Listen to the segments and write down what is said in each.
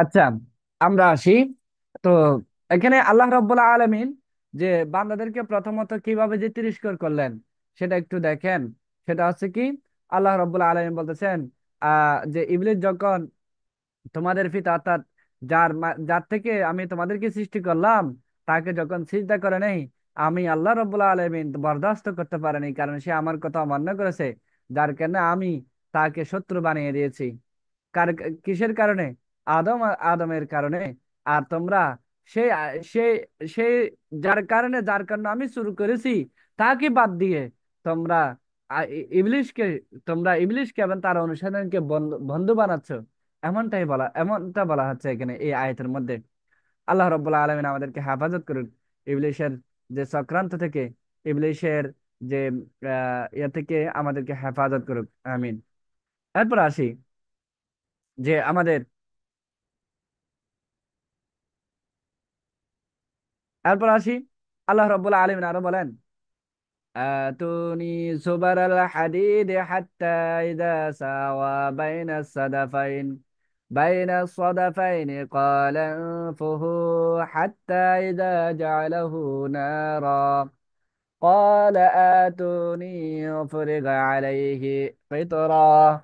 আচ্ছা, আমরা আসি। তো এখানে আল্লাহ রাব্বুল আলামিন যে বান্দাদেরকে প্রথমত কিভাবে যে তিরস্কার করলেন সেটা একটু দেখেন। সেটা হচ্ছে কি, আল্লাহ রাব্বুল আলামিন বলতেছেন যে ইবলিস যখন তোমাদের পিতা অর্থাৎ যার থেকে আমি তোমাদেরকে সৃষ্টি করলাম তাকে যখন সিজদা করে নেই, আমি আল্লাহ রাব্বুল আলামিন বরদাস্ত করতে পারিনি, কারণ সে আমার কথা অমান্য করেছে, যার কারণে আমি তাকে শত্রু বানিয়ে দিয়েছি। কার কিসের কারণে? আদমের কারণে। আর তোমরা সেই সেই সেই যার কারণে আমি শুরু করেছি তাকে বাদ দিয়ে তোমরা ইবলিশকে ইবলিশকে এবং তার অনুসারীকে বন্ধু বন্ধু বানাচ্ছ। এমনটা বলা হচ্ছে এখানে এই আয়াতের মধ্যে। আল্লাহ রাব্বুল আলামিন আমাদেরকে হেফাজত করুন ইবলিশের যে চক্রান্ত থেকে, ইবলিশের যে ইয়ে থেকে আমাদেরকে হেফাজত করুক। আমিন। এরপর আসি যে আল্লাহ রাব্বুল আলামিন আরো বলেন, آتوني زبر الحديد حتى إذا ساوى بين الصدفين قال انفخوا حتى إذا جعله نارا قال آتوني أفرغ عليه قطرا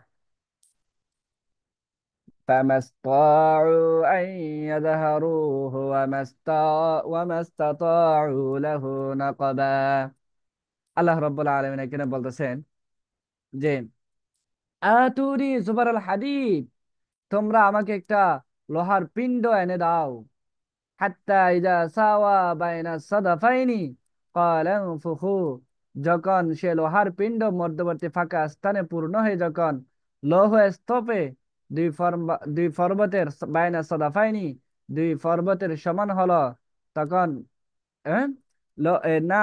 فما استطاعوا أن يظهروه وما استطاعوا له نقبا। আল্লাহ রাব্বুল আলামিন এখানে বলতেছেন যে আতুরি জুবার আল হাদিদ, তোমরা আমাকে একটা লোহার পিণ্ড এনে দাও। হাত্তা ইদা সাওয়া বাইনা সাদাফাইনি ক্বালা ইনফুখু, যখন সে লোহার পিণ্ড মধ্যবর্তী ফাঁকা স্থানে পূর্ণ হয়ে যখন লৌহ স্তূপে দুই পর্বতের বাইনা সাদাফাইনি, দুই পর্বতের সমান হলো, তখন হ্যাঁ না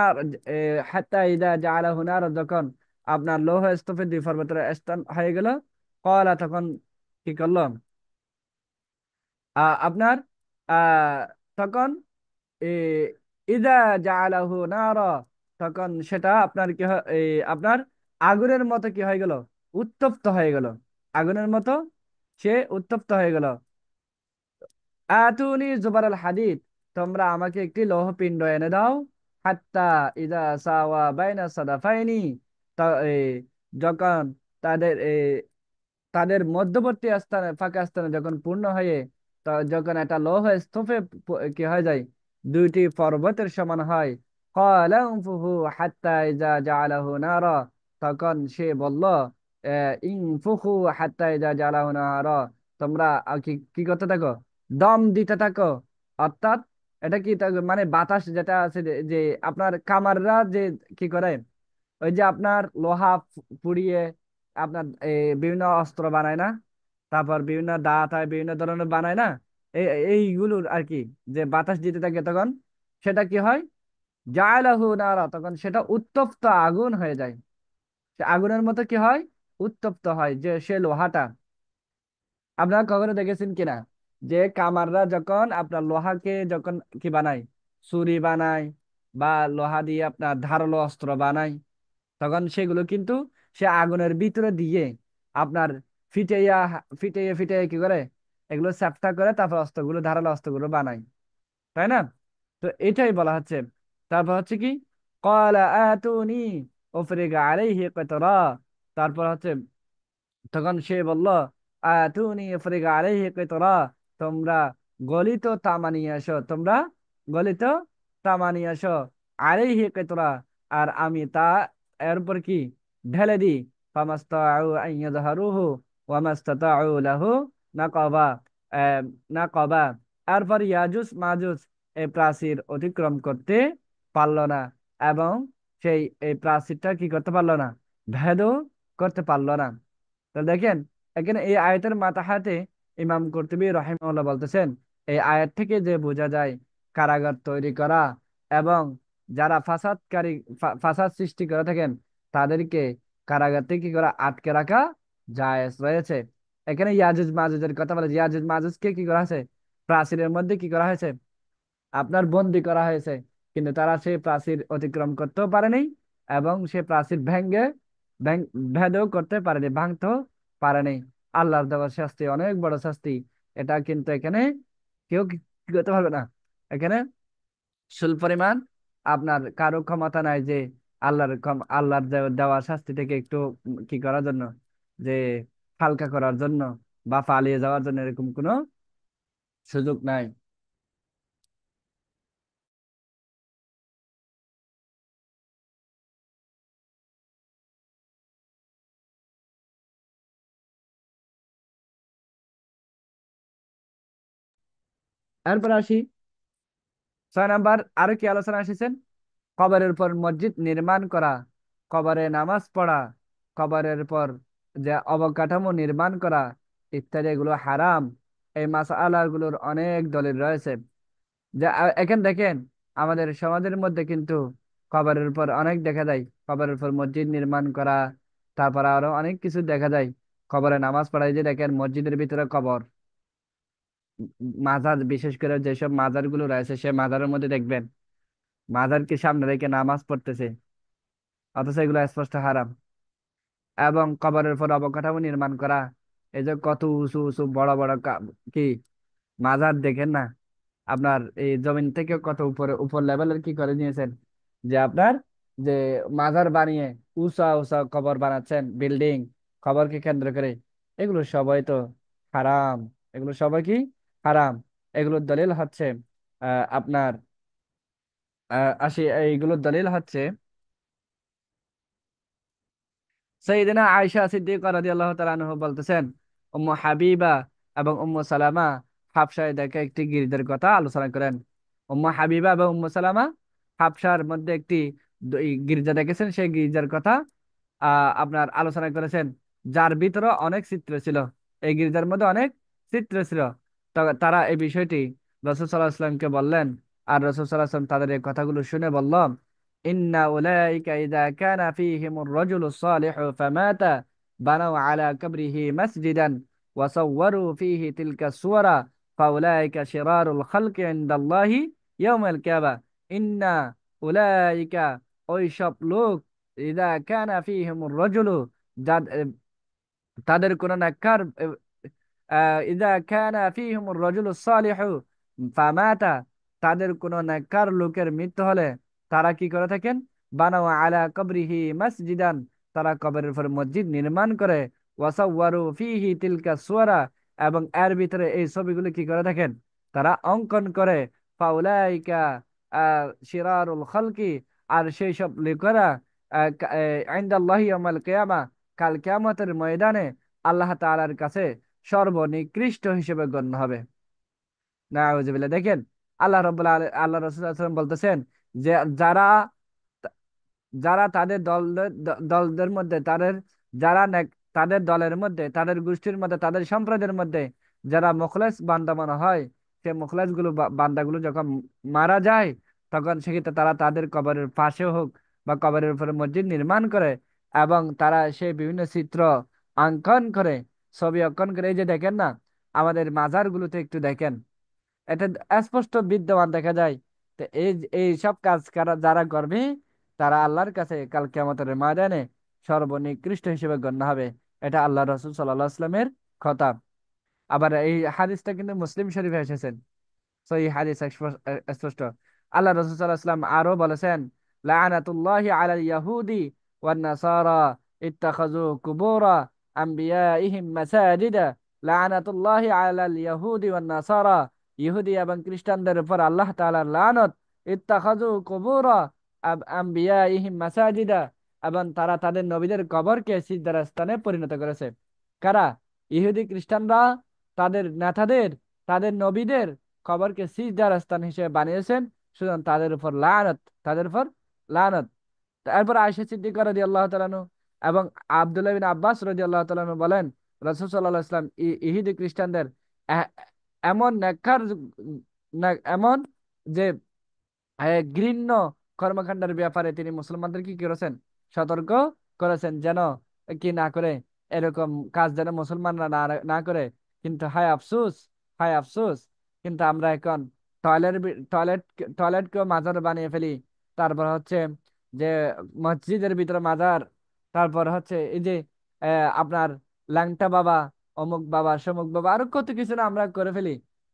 হাত্তা ইদা জাআলাহু নার, যখন আপনার লৌহ স্তূপে দুই পর্বতের স্থান হয়ে গেল, কলা তখন কি করলো, আপনার আহ তখন এ, ইদা জাআলাহু নারা, তখন সেটা আপনার কি আপনার আগুনের মতো কি হয়ে গেল, উত্তপ্ত হয়ে গেল। আগুনের মতো সে উত্তপ্ত হয়ে গেল। আতুনি জুবার আল হাদিদ, তোমরা আমাকে একটি লৌহপিণ্ড এনে দাও। হাত্তা ইদা সাওয়া বাইনা সাদাফাইনি, তা যখন তাদের তাদের মধ্যবর্তী স্থানে ফাঁকা স্থানে যখন পূর্ণ হয়ে যখন একটা লৌহ স্তূপে কি হয়ে যায়, দুইটি পর্বতের সমান হয়। ক্বালা ইনফুহু হাত্তা ইযা জাআলাহু নারা, তখন সে বলল ইনফুহু হাত্তা ইযা জাআলাহু নারা, তোমরা কি কি করতে থাকো, দম দিতে থাকো। অর্থাৎ এটা কি মানে বাতাস যেটা আছে যে আপনার কামাররা যে কি করে, ওই যে আপনার লোহা পুড়িয়ে আপনার বিভিন্ন অস্ত্র বানায় না, তারপর বিভিন্ন দাঁত হয় বিভিন্ন ধরনের বানায় না, এই এইগুলোর আর কি, যে বাতাস দিতে থাকে তখন সেটা কি হয়, জায়লাহু নারা, তখন সেটা উত্তপ্ত আগুন হয়ে যায়। সে আগুনের মতো কি হয়, উত্তপ্ত হয় যে সে লোহাটা। আপনারা কখনো দেখেছেন কিনা যে কামাররা যখন আপনার লোহাকে যখন কি বানায়, ছুরি বানায় বা লোহা দিয়ে আপনার ধারালো অস্ত্র বানায়, তখন সেগুলো কিন্তু সে আগুনের ভিতরে দিয়ে আপনার ফিটাইয়া ফিটাইয়া ফিটাইয়া কি করে, এগুলো চ্যাপ্টা করে তারপর অস্ত্রগুলো ধারালো অস্ত্রগুলো বানায়, তাই না? তো এটাই বলা হচ্ছে। তারপর হচ্ছে কি, ক্বালা আতুনি উফরিগা আলাইহি কিতরা, তারপর হচ্ছে তখন সে বলল আতুনি ইফরিগা আলাইহি কিতরা, তোমরা গলিত তামা নিয়ে আসো, তোমরা গলিত তামা নিয়ে আসো। আলাইহি কিতরা, আর আমি তা এর উপর কি ঢেলে দিই। ফামাস্তাউ আন ইয়াযহারুহু ওয়া মাস্তাতাউ লাহু নাকাবা, আহ, নাকাবা। এরপর ইয়াজুজ মাজুজ এই প্রাচীর অতিক্রম করতে পারলো না, এবং এই প্রাচীরটা কি করতে পারলো না, ভেদও করতে পারলো না। তো দেখেন এখানে এই আয়াতের মাতাহাতে ইমাম কুরতুবী রাহিমাহুল্লাহ বলতেছেন, এই আয়াত থেকে যে বোঝা যায় কারাগার তৈরি করা এবং যারা ফাসাদ সৃষ্টি করে থাকেন তাদেরকে কারাগার থেকে কি করা, আটকে রাখা জায়েজ রয়েছে। এখানে ইয়াজুজ মাজুজের কথা বলে, ইয়াজুজ মাজুজকে কি করা হয়েছে, প্রাচীরের মধ্যে কি করা হয়েছে, আপনার বন্দি করা হয়েছে, কিন্তু তারা সেই প্রাচীর অতিক্রম করতেও পারেনি এবং সে প্রাচীর ভেদেও করতে পারেনি, ভাঙতেও পারেনি। আল্লাহর দেওয়া শাস্তি অনেক বড় শাস্তি। এটা কিন্তু এখানে কেউ কি করতে পারবে না। এখানে সুল পরিমাণ আপনার কারো ক্ষমতা নাই যে আল্লাহর দেওয়া শাস্তি থেকে একটু কি করার জন্য, যে হালকা করার জন্য বা পালিয়ে যাওয়ার জন্য, এরকম কোনো সুযোগ নাই। এরপর আসি 6 নাম্বার, আরো কি আলোচনা এসেছেন? কবরের উপর মসজিদ নির্মাণ করা, কবরে নামাজ পড়া, কবরের পর যে অবকাঠামো নির্মাণ করা ইত্যাদি, এগুলো হারাম। এই মাসআলা গুলোর অনেক দলিল রয়েছে। যা এখন দেখেন, আমাদের সমাজের মধ্যে কিন্তু কবরের উপর অনেক দেখা যায়, কবরের উপর মসজিদ নির্মাণ করা, তারপর আরো অনেক কিছু দেখা যায়। কবরে নামাজ পড়ায়, যে দেখেন মসজিদের ভিতরে কবর, মাজার, বিশেষ করে যেসব মাজার গুলো রয়েছে সে মাজারের মধ্যে দেখবেন মাজারকে সামনে রেখে নামাজ পড়তেছে, অথচ এগুলো স্পষ্ট হারাম। এবং কবরের উপর অবকাঠামো নির্মাণ করা, এই যে কত উঁচু উঁচু বড় বড় কি মাজার দেখেন না, আপনার এই জমিন থেকে কত উপরে উপর লেভেলের কি করে নিয়েছেন, যে আপনার যে মাজার বানিয়ে উঁচা উঁচা কবর বানাচ্ছেন, বিল্ডিং, কবরকে কেন্দ্র করে। এগুলো সবাই তো হারাম। এগুলো সবাই কি হারাম। এগুলোর দলিল হচ্ছে আপনার এইগুলোর দলিল হচ্ছে সাইয়েদিনা আয়েশা সিদ্দিকা রাদিয়াল্লাহু তাআলা আনহা বলতেছেন, উম্মু হাবিবা এবং উম্মু সালামা হাবশায় দেখে একটি গির্জার কথা আলোচনা করেন। উম্মু হাবিবা এবং উম্মু সালামা হাবশার মধ্যে একটি গির্জা দেখেছেন, সেই গির্জার কথা আপনার আলোচনা করেছেন, যার ভিতরে অনেক চিত্র ছিল। এই গির্জার মধ্যে অনেক চিত্র ছিল। তারা এই বিষয়টি রাসূল সাল্লাল্লাহু আলাইহি ওয়াসাল্লামকে বললেন। আর রাসূল সাল্লাল্লাহু আলাইহি ওয়াসাল্লাম তাদের এই কথাগুলো শুনে বলল, ইন্না উলাইকা ইযা কানা ফীহিমুর রাজুলুস সালিহু ফামাতা বানাউ আলা কবরিহি মাসজিদান ওয়া সাওয়ারু ফীহি তিলকা সুওয়ারা ফাউলাইকা শিরারুল খালকি ইনদাল্লাহি ইয়াউমাল কিয়ামা। ইন্না উলাইকা, ওই সব লোক, ইদা কানা ফিহিমুর রাজুলু, তাদের কোন নেককার, ইদা কানা ফিহিমুর রাজুলু সালিহু ফামাতা, তাদের কোন নেককার লোকের মৃত্যু হলে তারা কি করে থাকেন? বানাও আলা কবরিহি মসজিদান, তারা কবরের উপর মসজিদ নির্মাণ করে। ওয়াসাওয়ারু ফিহি তিলকা সুওয়ারা, এবং এর ভিতরে এই ছবিগুলো কি করে থাকেন? তারা অঙ্কন করে। ফাউলাইকা শিরারুল খালকি, আর সেই সব লোকেরা ইনদাল্লাহি ইয়াউমাল কিয়ামা, কাল কিয়ামতের ময়দানে আল্লাহ তাআলার কাছে সর্বনিকৃষ্ট হিসেবে গণ্য হবে। নাউজুবিল্লাহ। দেখেন, আল্লাহ রাসূল সাল্লাল্লাহু আলাইহি ওয়াসাল্লাম বলতেছেন যে যারা যারা তাদের দলদের মধ্যে, যারা তাদের দলের মধ্যে, তাদের গোষ্ঠীর মধ্যে, তাদের সম্প্রদায়ের মধ্যে যারা মুখলেস বান্দা মনে হয়, সে মুখলেস গুলো বান্দাগুলো যখন মারা যায়, তখন সেক্ষেত্রে তারা তাদের কবরের পাশে হোক বা কবরের উপরে মসজিদ নির্মাণ করে, এবং তারা সে বিভিন্ন চিত্র অঙ্কন করে, ছবি অঙ্কন করে। এই যে দেখেন না, আমাদের মাজার গুলোতে একটু দেখেন, এটা স্পষ্ট বিদ্যমান দেখা যায়। তো এই সব কাজ যারা করবে, তারা আল্লাহর কাছে কাল কিয়ামতের ময়দানে সর্বনিকৃষ্ট হিসেবে গণ্য হবে। এটা আল্লাহ রাসূল সাল্লাল্লাহু আলাইহি ওয়াসাল্লামের কথা। আবার এই হাদিসটা কিন্তু মুসলিম শরীফে এসেছেন, সহি হাদিস স্পষ্ট। আল্লাহ রাসূল সাল্লাল্লাহু আলাইহি ওয়াসাল্লাম আরো বলেছেন, লাআনাতুল্লাহি আলাল ইয়াহুদি ওয়ান নাসারা ইত্তাখাযু কুবুরা আম্বিয়াইহিম মাসাজিদা। লাআনাতুল্লাহি আলাল ইয়াহুদি ওয়ান নাসারা, ইহুদি এবং খ্রিস্টানদের উপর আল্লাহ তাআলার লানত। ইত্তাখাযু কুবুরা আম্বিয়াইহিম মাসাজিদা, এবং তারা তাদের নবীদের কবরকে সিজদার স্থানে পরিণত করেছে। কারা? ইহুদি খ্রিস্টানরা তাদের নেতাদের, তাদের নবীদের কবরকে সিজদার স্থান হিসেবে বানিয়েছেন। সুতরাং তাদের উপর লানত, তাদের উপর লানত। তারপর আয়েশা সিদ্দিকা রাদিয়াল্লাহু তাআলা আনহু এবং আব্দুল্লাহ বিন আব্বাস রাদিয়াল্লাহু তাআলা আনহু বলেন, রাসূল সাল্লাল্লাহু আলাইহি ওয়াসাল্লাম ইহুদি খ্রিস্টানদের এ- এমন নেককার, এমন যে ঘৃণ্য কর্মকাণ্ডের ব্যাপারে তিনি মুসলমানদের কি করেছেন? সতর্ক করেছেন, যেন কি না করে, এরকম কাজ যেন মুসলমানরা না না করে। কিন্তু হায় আফসোস, হায় আফসোস, কিন্তু আমরা এখন টয়লেট টয়লেট টয়লেটকেও মাজার বানিয়ে ফেলি। তারপর হচ্ছে যে মসজিদের ভিতরে মাজার, তারপর হচ্ছে এই যে আপনার ল্যাংটা বাবা, অমুক বাবা সমুক বাবা আরো কত কিছু না আমরা করে ফেলি।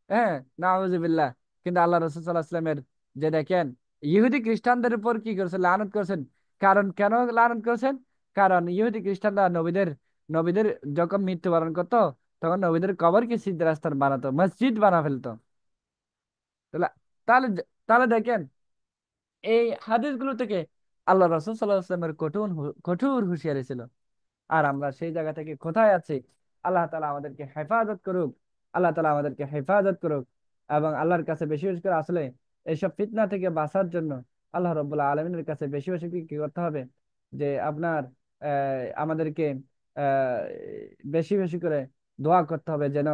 হ্যাঁ, নাউজুবিল্লাহ। কিন্তু আল্লাহ রসুল সাল্লাল্লাহু আলাইহি ওয়াসাল্লামের যে দেখেন ইহুদি খ্রিস্টানদের উপর কি করেছেন, লানত করেছেন। কারণ কেন লানত করেছেন? কারণ ইহুদি খ্রিস্টানরা নবীদের নবীদের যখন মৃত্যুবরণ করতো, তখন নবীদের কবরকে সিজদাস্থান বানাতো, মসজিদ বানা ফেলতো। তাহলে তাহলে তাহলে দেখেন এই হাদিসগুলো থেকে আল্লাহ রাসূল সাল্লাল্লাহু আলাইহি ওয়াসাল্লামের কঠোর হুঁশিয়ারি ছিল। আর আমরা সেই জায়গা থেকে কোথায় আছি? আল্লাহ তাআলা আমাদেরকে হেফাজত করুক। আল্লাহ তাআলা আমাদেরকে হেফাজত করুক। এবং আল্লাহর কাছে বেশি বেশি করে আসলে এইসব ফিতনা থেকে বাঁচার জন্য আল্লাহ রাব্বুল আলামিনের কাছে বেশি বেশি কি কি করতে হবে? যে আপনার আমাদেরকে আহ, বেশি বেশি করে দোয়া করতে হবে, যেন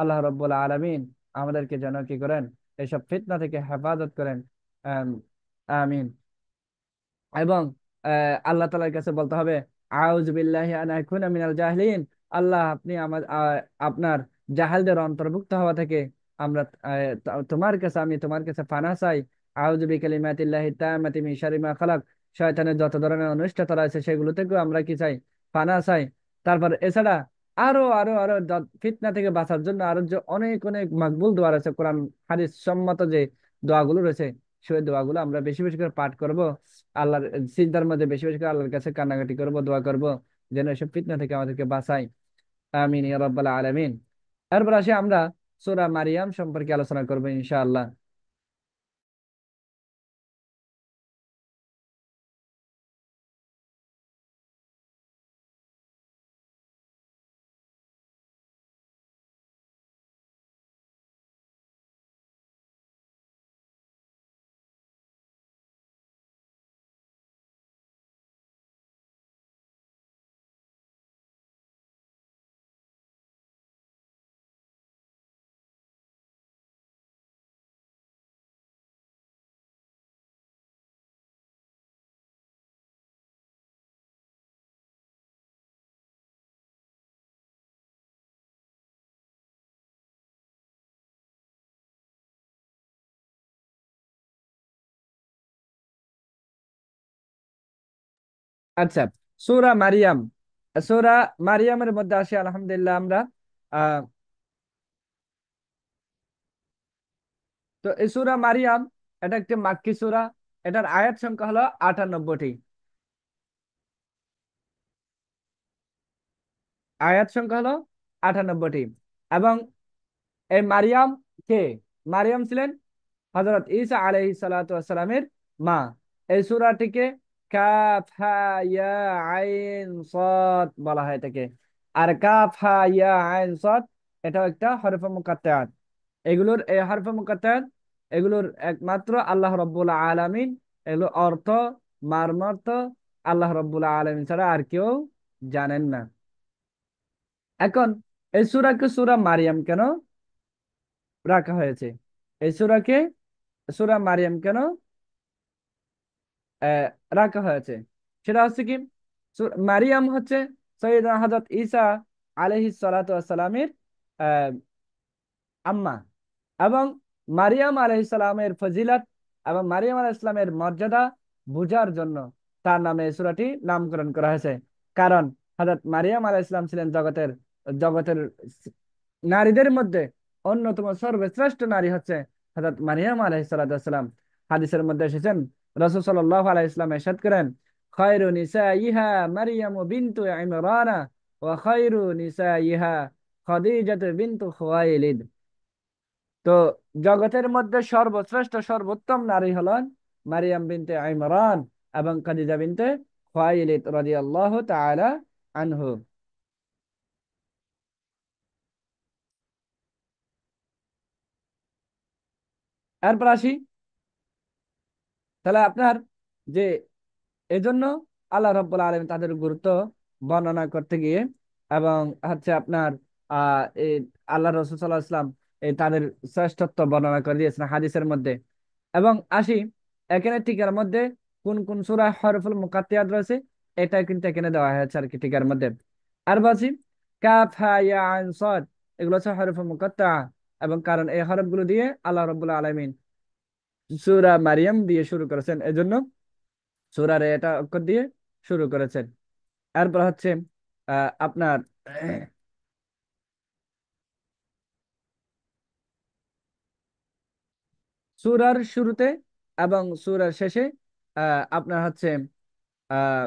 আল্লাহ রাব্বুল আলামিন আমাদেরকে যেন কি করেন, এইসব ফিতনা থেকে হেফাজত করেন। আম, আমিন। এবং আল্লাহ তাআলার কাছে বলতে হবে, আউযু বিল্লাহি আন আকুনা মিনাল জাহিলিন। আল্লাহ, আপনি আমার আপনার জাহেলদের অন্তর্ভুক্ত হওয়া থেকে আমরা তোমার কাছে, আমি তোমার কাছে পানাহ চাই। আউযু বিকালিমাতিল্লাহি তাম্মাতি মিন শাররি মা খালাক। শয়তানের যত ধরনের অনিষ্টতা রয়েছে সেগুলো থেকেও আমরা কি চাই? পানাহ চাই। তারপর এছাড়া আরো আরো আরো ফিতনা থেকে বাঁচার জন্য আরো যে অনেক অনেক মাকবুল দোয়া রয়েছে, কোরআন হাদিস সম্মত যে দোয়াগুলো রয়েছে, সেই দোয়াগুলো আমরা বেশি বেশি করে পাঠ করব। আল্লাহর সিজদার মধ্যে বেশি বেশি করে আল্লাহর কাছে কান্নাকাটি করব, দোয়া করব, যেন এসব ফিতনা থেকে আমাদেরকে বাঁচায়। আমিন ইয়া রাব্বাল আলামিন। এরপর আসি আমরা সূরা মারিয়াম সম্পর্কে আলোচনা করব ইনশাআল্লাহ। আচ্ছা, সূরা মারিয়াম। সূরা মারিয়ামের মধ্যে আসি আলহামদুলিল্লাহ আমরা। আহ তো এই সূরা মারিয়াম, এটা একটি মাক্কি সূরা। এটার আয়াত সংখ্যা হলো 98টি। আয়াত সংখ্যা হলো 98টি। এবং এই মারিয়াম কে? মারিয়াম ছিলেন হযরত ঈসা আলাইহিস সালাতু ওয়াস সালামের মা। এই সূরাটিকে কাফ হা ইয়া আইন সাদ বলা হয় থাকে। আর কাফ হা ইয়া আইন সাদ এটাও একটা হরফে মুকাত্তাত। এই হরফে মুকাত্তাত এগুলোর একমাত্র আল্লাহ রাব্বুল আলামিন, এগুলোর অর্থ মারমর্থ আল্লাহ রাব্বুল আলামিন ছাড়া আর কেউ জানেন না। এখন এই সূরাকে সূরা মারিয়াম কেন রাখা হয়েছে? এই সূরা মারিয়াম কেন আহ, রাখা হয়েছে? সেটা হচ্ছে কি, মারিয়াম হচ্ছে সৈয়দনা হযরত ঈসা আলাইহিস সালাতু ওয়াস সালামের আম্মা। এবং মারিয়াম আলাইহিস সালামের ফজিলত এবং মারিয়াম আলাইহিস সালামের মর্যাদা বোঝার জন্য তার নামে এই সূরাটি নামকরণ করা হয়েছে। কারণ হযরত মারিয়াম আলাইহিস সালাম ছিলেন জগতের জগতের নারীদের মধ্যে অন্যতম সর্বশ্রেষ্ঠ নারী হচ্ছে হযরত মারিয়াম আলাইহিস সালাতু ওয়াস সালাম। হাদিসের মধ্যে এসেছেন, রাসূল সাল্লাল্লাহু আলাইহি ওয়াসাল্লাম ইরশাদ করেন, খায়রু নিসাইহা মারিয়াম বিনতু ইমরান ওয়া খায়রু নিসাইহা খাদিজাতু বিনতু খুয়াইলিদ। তো জগতের মধ্যে সর্বশ্রেষ্ঠ সর্বোত্তম নারী হলেন মারিয়াম বিনতে ইমরান এবং খাদিজা বিনতে খুয়াইলিদ রাদিয়াল্লাহু তাআলা আনহু। এরপর আসি, তাহলে আপনার যে এজন্য আল্লাহ রাব্বুল আলামিন তাদের গুরুত্ব বর্ণনা করতে গিয়ে এবং হচ্ছে আপনার এই আল্লাহ রাসূল সাল্লাল্লাহু আলাইহি ওয়াসাল্লাম এই তাদের শ্রেষ্ঠত্ব বর্ণনা করে দিয়েছেন হাদিসের মধ্যে। এবং আসি এখানে টিকার মধ্যে কোন কোন সূরা হরফুল মুকাত্তাত রয়েছে, এটা কিন্তু এখানে দেওয়া হয়েছে আর কি টিকার মধ্যে। আর বলছি কাফ হা ইয়া আইন সাদ, এগুলো হচ্ছে হরফুল মুকাত্তা। এবং কারণ এই হরফগুলো দিয়ে আল্লাহ রাব্বুল আলামিন সূরা মারিয়াম দিয়ে শুরু করেছেন, এজন্য সূরার এটা অক্ষর দিয়ে শুরু করেছেন। এরপর হচ্ছে আপনার সূরার শুরুতে এবং সূরার শেষে আপনার হচ্ছে আহ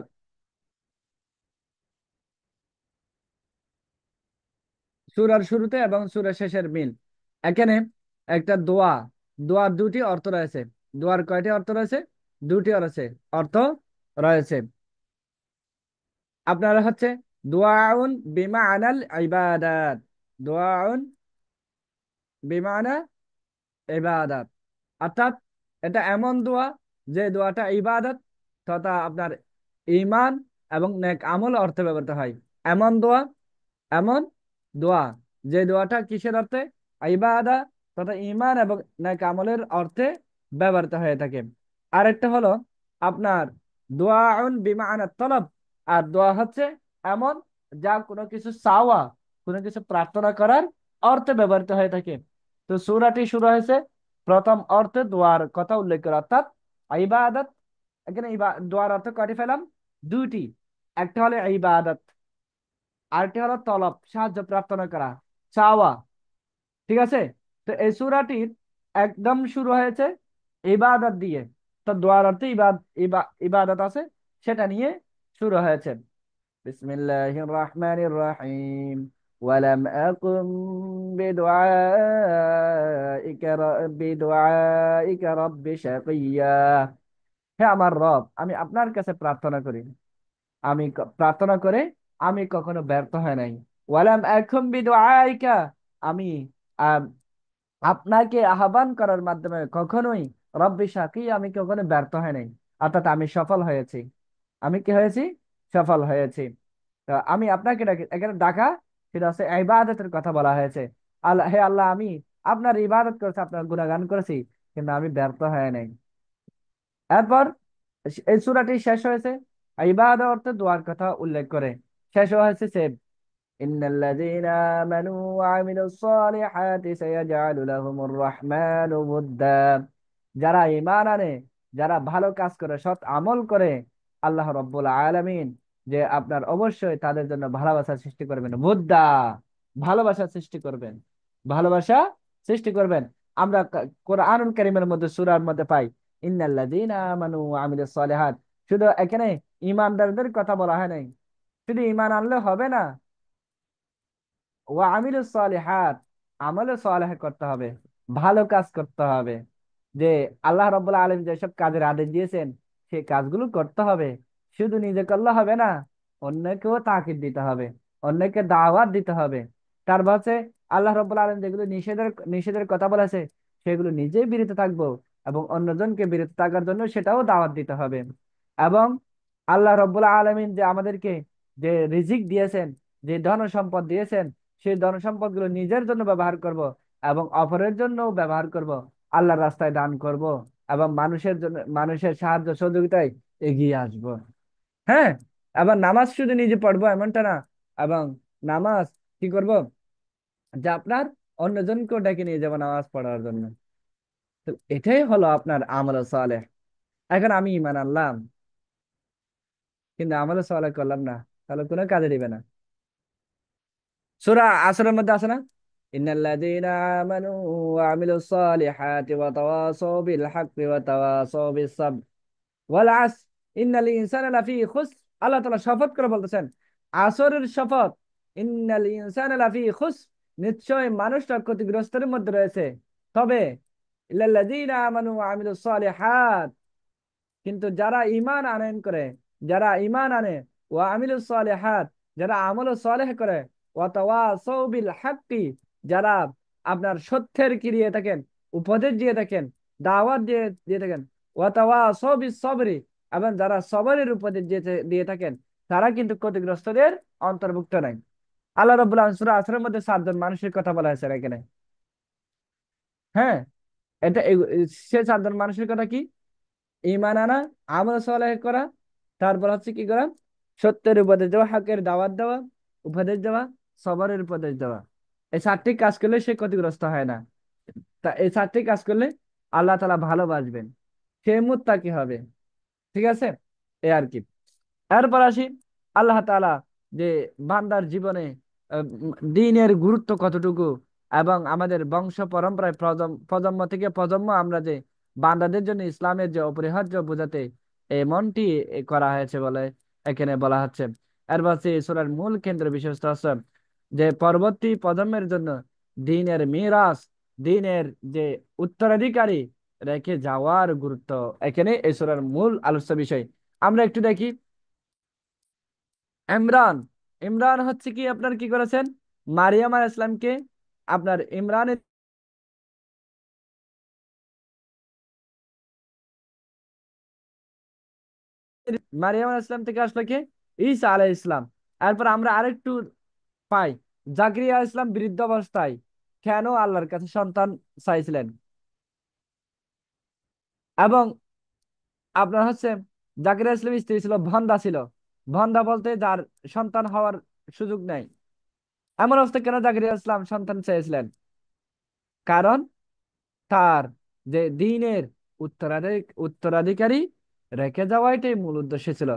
সূরার শুরুতে এবং সূরার শেষের মিল। এখানে একটা দোয়া, দোয়ার দুটি অর্থ রয়েছে। দোয়ার কয়টি অর্থ রয়েছে? দুটি রয়েছে, অর্থ রয়েছে। আপনারা হচ্ছে দোয়াউন বিমা আনাল ইবাদাত, দোয়াউন বিমানা ইবাদাত, অর্থাৎ এটা এমন দোয়া যে দোয়াটা ইবাদত তথা আপনার ঈমান এবং নেক আমল অর্থে ব্যবহৃত হয়। এমন দোয়া, এমন দোয়া যে দোয়াটা কিসের অর্থে? ইবাদা তথা ঈমান এবং নেক আমলের অর্থে ব্যবহৃত হয়ে থাকে। আরেকটা হলো আপনার দোয়াউন বিমাআনা তলব, আর দোয়া হচ্ছে এমন যা কোনো কিছু চাওয়া, কোনো কিছু প্রার্থনা করার অর্থে ব্যবহৃত হয়ে থাকে। তো সূরাটি শুরু হয়েছে প্রথম অর্থে দোয়ার কথা উল্লেখ করে, অর্থাৎ ইবাদত। এখানে দোয়ার অর্থ কয়টি পেলাম? দুইটি। একটা হলো ইবাদত, আরেকটি হলো তলব, সাহায্য প্রার্থনা করা, চাওয়া। ঠিক আছে? তো এই সূরাটির একদম শুরু হয়েছে ইবাদত দিয়ে। তো দোয়ার অর্থে ইবাদত আছে, সেটা নিয়ে শুরু হয়েছে। বিসমিল্লাহির রহমানির রহিম। ওয়ালাম আকুম বিদুআইকা রাব্বি শাকিয়্যা। হে আমার রব, আমি আপনার কাছে প্রার্থনা করি, প্রার্থনা করে আমি কখনো ব্যর্থ হয় নাই। ওয়ালাম আকুম বিদুআইকা, আমি আহ, আপনাকে আহ্বান করার মাধ্যমে কখনোই রব্বি শাকি, আমি কখনো ব্যর্থ হয় নাই। অর্থাৎ আমি সফল হয়েছি। আমি কি হয়েছি? সফল হয়েছি। তো আমি আপনাকে ডাকি, এখানে ডাকা সেটা হচ্ছে ইবাদতের কথা বলা হয়েছে। আল্লাহ, হে আল্লাহ, আমি আপনার ইবাদত করেছি, আপনার গুণগান করেছি, কিন্তু আমি ব্যর্থ হয় নাই। এরপর এই সূরাটি শেষ হয়েছে ইবাদত অর্থে দোয়ার কথা উল্লেখ করে। শেষ হয়েছে সে إن الذين آمنوا وعملوا الصالحات سيجعل لهم الرحمن ودا। যারা ঈমান আনে, যারা ভালো কাজ করে, সৎ আমল করে, আল্লাহ রব্বুল আলামিন যে আপনার অবশ্যই তাদের জন্য ভালোবাসা সৃষ্টি করবেন, বুদ্দা, ভালোবাসা সৃষ্টি করবেন, ভালোবাসা সৃষ্টি করবেন। আমরা কোরআনুল কারীমের মধ্যে সূরার মধ্যে পাই ইন্নাল্লাযীনা আমানু ওয়া আমিলুস সালিহাত। শুধু এখানে ঈমানদারদের কথা বলা হয় নাই। শুধু ঈমান আনলে হবে না, ওয়া আমিলুস সালিহাত, আমলে সালেহ করতে হবে, ভালো কাজ করতে হবে। যে আল্লাহ রাব্বুল আলামিন যেসব কাজের আদেশ দিয়েছেন সেই কাজগুলো করতে হবে। শুধু নিজে করলে হবে না, অন্যকেও তাকিদ দিতে হবে, অন্যকে দাওয়াত দিতে হবে। তার হচ্ছে আল্লাহ রাব্বুল আলামিন যেগুলো নিষেধের নিষেধের কথা বলেছে সেগুলো নিজেই বিরত থাকবো এবং অন্যজনকে বিরত থাকার জন্য সেটাও দাওয়াত দিতে হবে। এবং আল্লাহ রাব্বুল আলামিন যে আমাদেরকে যে রিজিক দিয়েছেন, যে ধন সম্পদ দিয়েছেন, সেই ধন সম্পদ গুলো নিজের জন্য ব্যবহার করব এবং অপরের জন্য ব্যবহার করব, আল্লাহর রাস্তায় দান করব এবং মানুষের জন্য, মানুষের সাহায্য সহযোগিতায় এগিয়ে আসব। হ্যাঁ, আবার নামাজ শুধু নিজে পড়বো এমনটা না, এবং নামাজ কি করব, যে আপনার অন্যজনকেও ডেকে নিয়ে যাবো নামাজ পড়ার জন্য। তো এটাই হলো আপনার আমল সালেহ। এখন আমি ঈমান আনলাম কিন্তু আমল সালেহ করলাম না, তাহলে কোনো কাজে দিবে না। সূরা আসরের মধ্যে আছে না, ইন্নাল্লাযীনা আমানু ওয়া আমিলুস সালিহাতি ওয়া তাওয়াসাউ বিল হাক্কি ওয়া তাওয়াসাউ বিস সাবর ওয়াল আসর ইন্নাল ইনসানা লাফি খুসর। আল্লাহ তাআলা শপথ করে বলতেছেন, আসরের শপথ, ইন্নাল ইনসানা লাফি খুসর, নিশ্চয় মানুষটা ক্ষতিগ্রস্তের মধ্যে রয়েছে। তবে ইল্লাল্লাযীনা আমানু ওয়া আমিলুস সালিহাত, কিন্তু যারা ঈমান আনয়ন করে, যারা ঈমান আনে, ওয়া আমিলুস সালিহাত, যারা আমল সালেহ করে, ওয়া তাওয়াসাউ বিল হাক্কি, যারা আপনার সত্যের কি দিয়ে থাকেন, উপদেশ দিয়ে থাকেন, দাওয়াত দিয়ে দিয়ে থাকেন, ওয়া তাওয়াসাউ বিস সবরি, এবং যারা সবরের উপদেশ দিয়ে থাকেন, তারা কিন্তু ক্ষতিগ্রস্তদের অন্তর্ভুক্ত নাই। আল্লাহ রাব্বুল আলামিন সূরা আসরের মধ্যে 7 জন মানুষের কথা বলা হয়েছে এখানে। হ্যাঁ, এটা সে 7 জন মানুষের কথা কি? ঈমান আনা, আমল সালেহ করা, তারপর হচ্ছে কি করা, সত্যের উপদেশ দেওয়া, হকের দাওয়াত দেওয়া, উপদেশ দেওয়া, সবরের উপদেশ দেওয়া। এই 7টি কাজ করলে সে ক্ষতিগ্রস্ত হয় না। তা এই 7টি কাজ করলে আল্লাহ তাআলা ভালোবাসবেন, সে মুত্তাকি হবে। ঠিক আছে? এই আর কি। এরপর আসি আল্লাহ তাআলা যে বান্দার জীবনে দ্বীনের গুরুত্ব কতটুকু, এবং আমাদের বংশ পরম্পরায় প্রজন্ম থেকে প্রজন্ম আমরা যে বান্দাদের জন্য ইসলামের যে অপরিহার্য বোঝাতে এমনটি করা হয়েছে বলে এখানে বলা হচ্ছে। এরপর এই সূরার মূল কেন্দ্র বিষয়বস্তু হচ্ছে যে পরবর্তী প্রজন্মের জন্য দ্বীনের মিরাস, দ্বীনের যে উত্তরাধিকারী রেখে যাওয়ার গুরুত্ব এখানে এই সূরার মূল আলোচ্য বিষয়। আমরা একটু দেখি ইমরান। ইমরান হচ্ছে কি আপনার কি করেছেন, মারিয়াম আলাইহিস ইসলামকে আপনার ইমরানের মারিয়াম আলাইহিস ইসলাম থেকে আসলো কে, ঈসা আলাইহিস ইসলাম। এরপর আমরা আরেকটু পাই জাকরিয়া আলাইহিস ইসলাম বৃদ্ধ অবস্থায় কেন আল্লাহর কাছে সন্তান চাইছিলেন। এবং আপনার হচ্ছে জাকির ইসলাম স্ত্রী ছিল ভন্দা ছিল। ভন্দা বলতে যার সন্তান হওয়ার সুযোগ নাই। এমন অবস্থা কেন জাকির ইসলাম সন্তান চেয়েছিলেন? কারণ তার যে দিনের উত্তরাধিকারী রেখে যাওয়া এটাই মূল উদ্দেশ্য ছিল।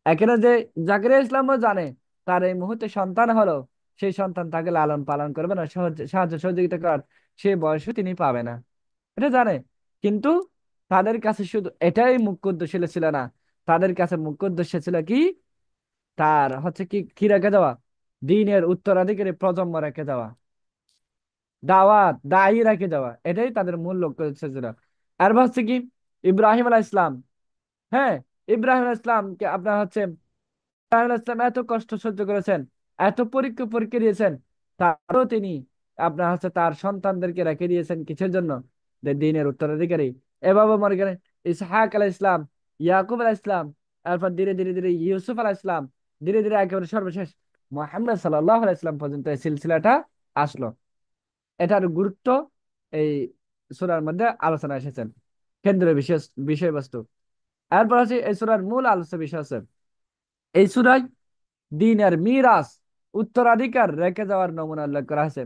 এখানে যে জাকির ইসলামও জানে তার এই মুহূর্তে সন্তান হলো, সেই সন্তান তাকে লালন পালন করবে না, সাহায্য সহযোগিতা করার সেই বয়সও তিনি পাবে না, এটা জানে। কিন্তু তাদের কাছে শুধু এটাই মুখ্য উদ্দেশ্য ছিল না, তাদের কাছে মুখ্য উদ্দেশ্য ছিল কি, তার হচ্ছে কি কি রেখে যাওয়া, দিনের উত্তরাধিকারী প্রজন্ম রেখে যাওয়া, দাওয়াত দায়ী রেখে যাওয়া, এটাই তাদের মূল লক্ষ্য ছিল। আর হচ্ছে কি ইব্রাহিম আলাইহিস ইসলাম, হ্যাঁ, ইব্রাহিম আলাইহিস ইসলামকে আপনার হচ্ছে ইব্রাহিম আলাইহিস ইসলাম এত কষ্ট সহ্য করেছেন, এত পরীক্ষা পরীক্ষা দিয়েছেন, তারও তিনি আপনার হচ্ছে তার সন্তানদেরকে রেখে দিয়েছেন কিসের জন্য, যে দিনের উত্তরাধিকারী। এভাবে মনে করেন ইসহাক আলাইহিস ইসলাম, ইয়াকুব আলাইহিস ইসলাম, তারপর ধীরে ধীরে ধীরে ইউসুফ আলাইহিস ইসলাম, ধীরে ধীরে একেবারে সর্বশেষ মুহাম্মদ সাল্লাল্লাহু আলাইহি ইসলাম পর্যন্ত এই সিলসিলাটা আসলো। এটার গুরুত্ব এই সূরার মধ্যে আলোচনা এসেছেন, কেন্দ্রীয় বিষয়বস্তু। এরপর হচ্ছে এই সূরার মূল আলোচ্য বিষয় আছে এই সূরায় দিনের মিরাস, উত্তরাধিকার রেখে যাওয়ার নমুনা উল্লেখ করা হয়েছে।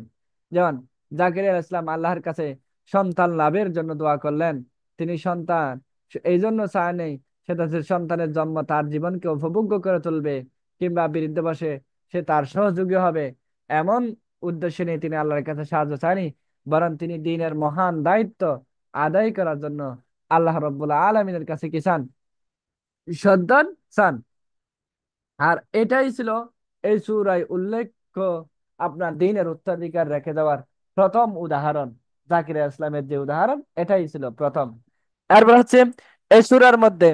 যেমন জাকির আলাইহিস ইসলাম আল্লাহর কাছে সন্তান লাভের জন্য দোয়া করলেন, তিনি সন্তান এই জন্য চায় নেই সেটা হচ্ছে সন্তানের জন্ম তার জীবনকে উপভোগ্য করে তুলবে, কিংবা বিরুদ্ধে বসে সে তার সহযোগী হবে, এমন উদ্দেশ্য নিয়ে তিনি আল্লাহর কাছে সাহায্য চায়নি, বরং তিনি দিনের মহান দায়িত্ব আদায় করার জন্য আল্লাহ রব্বুল আলমিনের কাছে কি চান, সন্তান চান। আর এটাই ছিল এই সূরায় উল্লেখ্য আপনার দিনের উত্তরাধিকার রেখে দেওয়ার প্রথম উদাহরণ। জাকির ইসলামের যে উদাহরণ এটাই ছিল প্রথম। এরপর হচ্ছে এই সূরার মধ্যে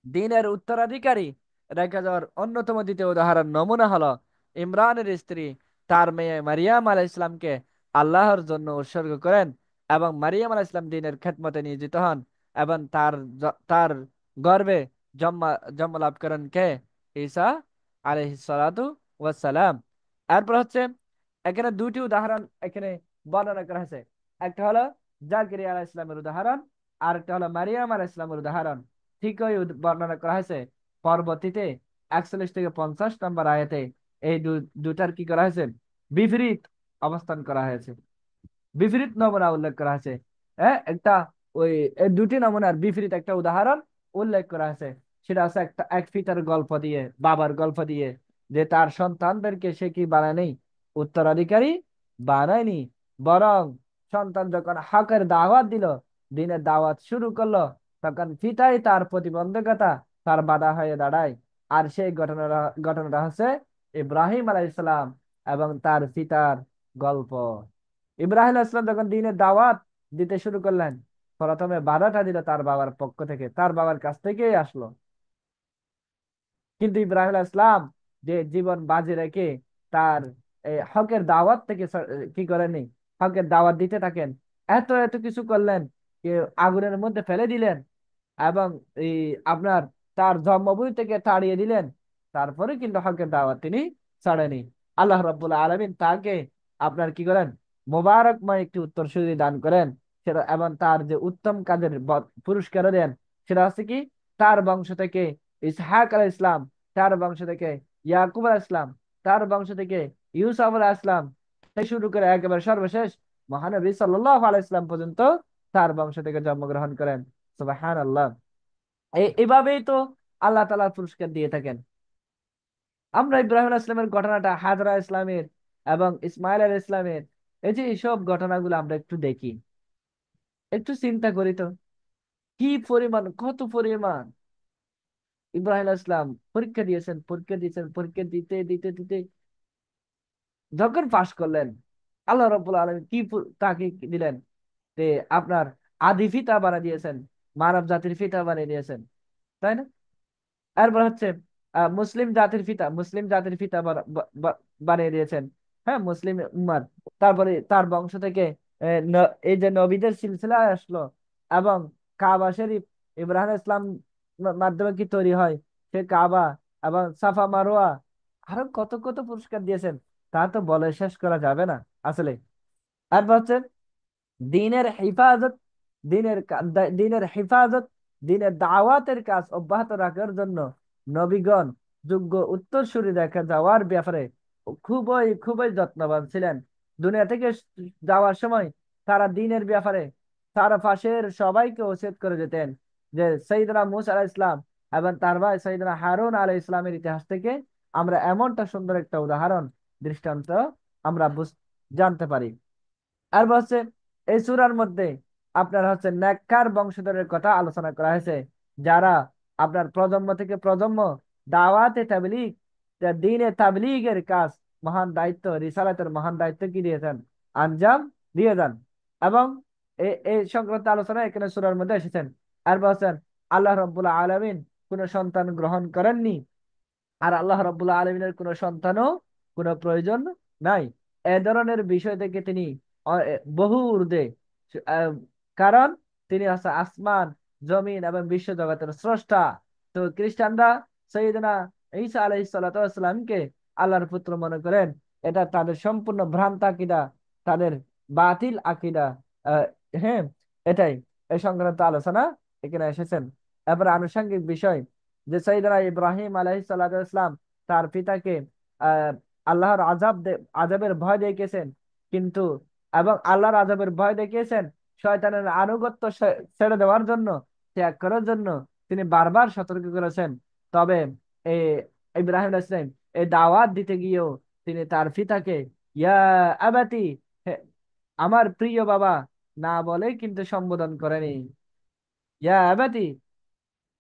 দিনের উত্তরাধিকারী রেখে যাওয়ার অন্যতম দ্বিতীয় উদাহরণ নমুনা হলো ইমরানের স্ত্রী তার মেয়ে মারিয়াম আলাইহিস ইসলামকে আল্লাহর জন্য উৎসর্গ করেন, এবং মারিয়াম আলাইহিস ইসলাম দিনের খেদমতে নিয়োজিত হন, এবং তার গর্ভে জন্ম জন্ম লাভ করেন কে, ঈসা আলাইহিস সালাতু ওয়াস সালাম। এরপর হচ্ছে এখানে দুটি উদাহরণ এখানে বর্ণনা করা হয়েছে, একটা হলো জাকিরিয়া আলাইহিস ইসলামের উদাহরণ, আর একটা হলো মারিয়াম আলাইহিস ইসলামের উদাহরণ। ঠিকই বর্ণনা করা হয়েছে পরবর্তীতে 41 থেকে 50 নম্বর আয়াতে এই দুটার কি করা হয়েছে, বিপরীত অবস্থান করা হয়েছে, বিপরীত নমুনা উল্লেখ করা আছে। হ্যাঁ, একটা ওই এই দুটি নমুনার বিপরীত একটা উদাহরণ উল্লেখ করা আছে। সেটা আছে একটা এক পিতার গল্প দিয়ে, বাবার গল্প দিয়ে, যে তার সন্তানদেরকে সে কি বানায়নি, উত্তরাধিকারী বানায়নি, বরং সন্তান যখন হকের দাওয়াত দিল, দিনের দাওয়াত শুরু করলো, তখন পিতাই তার প্রতিবন্ধকতা, তার বাধা হয়ে দাঁড়ায়। আর সেই ঘটনাটা হচ্ছে ইব্রাহিম আলাইহিসসালাম এবং তার পিতার গল্প। ইব্রাহিম আসলাম যখন দিনের দাওয়াত দিতে শুরু করলেন, প্রথমে বাধাটা দিল তার বাবার পক্ষ থেকে, তার বাবার কাছ থেকেই আসলো। কিন্তু ইব্রাহিম ইসলাম যে জীবন বাজি রেখে তার হকের দাওয়াত থেকে কি করেনি, হকের দাওয়াত দিতে থাকেন, এত এত কিছু করলেন, যে আগুনের মধ্যে ফেলে দিলেন, এবং এই আপনার তার জন্মভূমি থেকে তাড়িয়ে দিলেন, তারপরে কিন্তু হকের দাওয়াত তিনি ছাড়েনি। আল্লাহ রাব্বুল আলামিন তাকে আপনার কি করেন, মোবারকময় একটি উত্তরসূরি দান করেন, সেটা এবং তার যে উত্তম কাজের পুরস্কার দেন, সেটা হচ্ছে কি, তার বংশ থেকে ইসহাক আলাইহিস ইসলাম, তার বংশ থেকে ইয়াকুব আলাইহিস ইসলাম, তার বংশ থেকে ইউসুফ আলাইহিস ইসলাম থেকে শুরু করে একেবারে সর্বশেষ মহানবী সাল্লাল্লাহু আলাইহি সাল্লাম পর্যন্ত তার বংশ থেকে জন্মগ্রহণ করেন। সুবহানাল্লাহ। এইভাবেই তো আল্লাহ তাআলা পুরস্কার দিয়ে থাকেন। আমরা ইব্রাহিম আলাইহিস ইসলামের ঘটনাটা, হাজরা ইসলামের এবং ইসমাইল আলাইহিস ইসলামের এই যে এইসব ঘটনাগুলো আমরা একটু দেখি, একটু চিন্তা করি তো, কি পরিমাণ, কত পরিমাণ ইব্রাহিম আলাইহিস সালাম পরীক্ষা দিয়েছেন, পরীক্ষা দিয়েছেন, পরীক্ষা দিতে দিতে দিতে যখন পাশ করলেন, আল্লাহ রাব্বুল আলামিন তাকে কি দিলেন, যে আপনার আদি পিতা বানিয়ে দিয়েছেন, মানব জাতির পিতা বানিয়ে দিয়েছেন, তাই না? এরপর হচ্ছে মুসলিম জাতির পিতা বানিয়ে দিয়েছেন। হ্যাঁ, মুসলিম উম্মার। তারপরে তার বংশ থেকে এই যে নবীদের সিলসিলা আসলো, এবং কাবা শরীফ ইব্রাহিম ইসলাম মাধ্যমে কি তৈরি হয়, সে কাবা, এবং সাফা মারোয়া, আরো কত কত পুরস্কার দিয়েছেন, তা তো বলে শেষ করা যাবে না আসলে। তারপর হচ্ছে দিনের হেফাজত, দিনের হেফাজত, দিনের দাওয়াতের কাজ অব্যাহত রাখার জন্য নবীগণ যোগ্য উত্তরসূরি দেখা যাওয়ার ব্যাপারে খুবই খুবই যত্নবান ছিলেন। দুনিয়া থেকে যাওয়ার সময় তারা দিনের ব্যাপারে তার পাশের সবাইকে ওসিয়ত করে যেতেন, যে সৈয়দনা মুসা আলাইহিস ইসলাম এবং তার ভাই সৈয়দনা হারুন আলাইহিস ইসলামের ইতিহাস থেকে আমরা এমনটা সুন্দর একটা উদাহরণ, দৃষ্টান্ত আমরা জানতে পারি। আর বলছে এই সূরার মধ্যে আপনার হচ্ছে নেককার বংশধরের কথা আলোচনা করা হয়েছে, যারা আপনার প্রজন্ম থেকে প্রজন্ম দাওয়াতে তাবলীগ, দ্বীনে তাবলীগের কাজ, মহান দায়িত্ব, রিসালাতের মহান দায়িত্ব কি দিয়েছেন, আঞ্জাম দিয়ে যান। এবং এই সংক্রান্ত আলোচনা এখানে সূরার মধ্যে এসেছেন। আর বলছেন আল্লাহ রাব্বুল আলামিন কোন সন্তান গ্রহণ করেননি, আর আল্লাহ রাব্বুল আলামিনের কোনো সন্তানও কোনো প্রয়োজন নাই। এ ধরনের বিষয় থেকে তিনি বহু ঊর্ধ্বে। আহ, কারণ তিনি হচ্ছে আসমান, জমিন এবং বিশ্ব জগতের স্রষ্টা। তো খ্রিস্টানরা সৈয়দনা ঈসা আলাইহিস সালাতু ওয়াস সালামকে আল্লাহর পুত্র মনে করেন। এটা তাদের সম্পূর্ণ ভ্রান্ত আকীদা, তাদের বাতিল আকীদা। আহ, হ্যাঁ, এটাই এই সংক্রান্ত আলোচনা এখানে এসেছেন। এবার আনুষঙ্গিক বিষয়, যে সৈয়দনা ইব্রাহিম আলাইহিস সালাতু ওয়াস সালাম তার পিতাকে আহ আল্লাহর আযাবের ভয় দেখিয়েছেন, কিন্তু এবং আল্লাহর আযাবের ভয় দেখিয়েছেন শয়তানের আনুগত্য ছেড়ে দেওয়ার জন্য, ত্যাগ করার জন্য তিনি বারবার সতর্ক করেছেন। তবে এই ইব্রাহিম আলাইহিস সালাম এই দাওয়াত দিতে গিয়েও তিনি তার পিতাকে ইয়া আবাতি, হে, আমার প্রিয় বাবা, না বলে কিন্তু সম্বোধন করেনি। ইয়া আবাতি,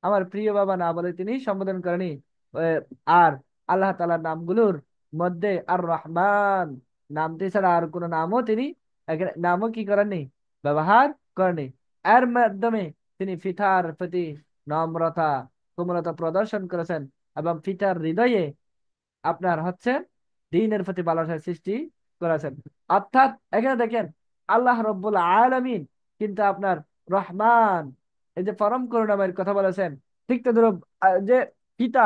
আমার প্রিয় বাবা না বলে তিনি সম্বোধন করেনি। আহ, আর আল্লাহ তাআলার নামগুলোর মধ্যে আর রহমান নামটি ছাড়া আর কোনো নামও তিনি এখানে নামও কি করেননি, ব্যবহার করেনি। এর মাধ্যমে তিনি পিতার প্রতি নম্রতা, কোমলতা প্রদর্শন করেছেন, এবং পিতার হৃদয়ে আপনার হচ্ছে দ্বীনের প্রতি ভালোবাসার সৃষ্টি করেছেন। অর্থাৎ এখানে দেখেন আল্লাহ রব্বুল আলামিন কিন্তু আপনার রহমান, এই যে পরম করুণাময়ের কথা বলেছেন। ঠিক তদ্রুপ যে পিতা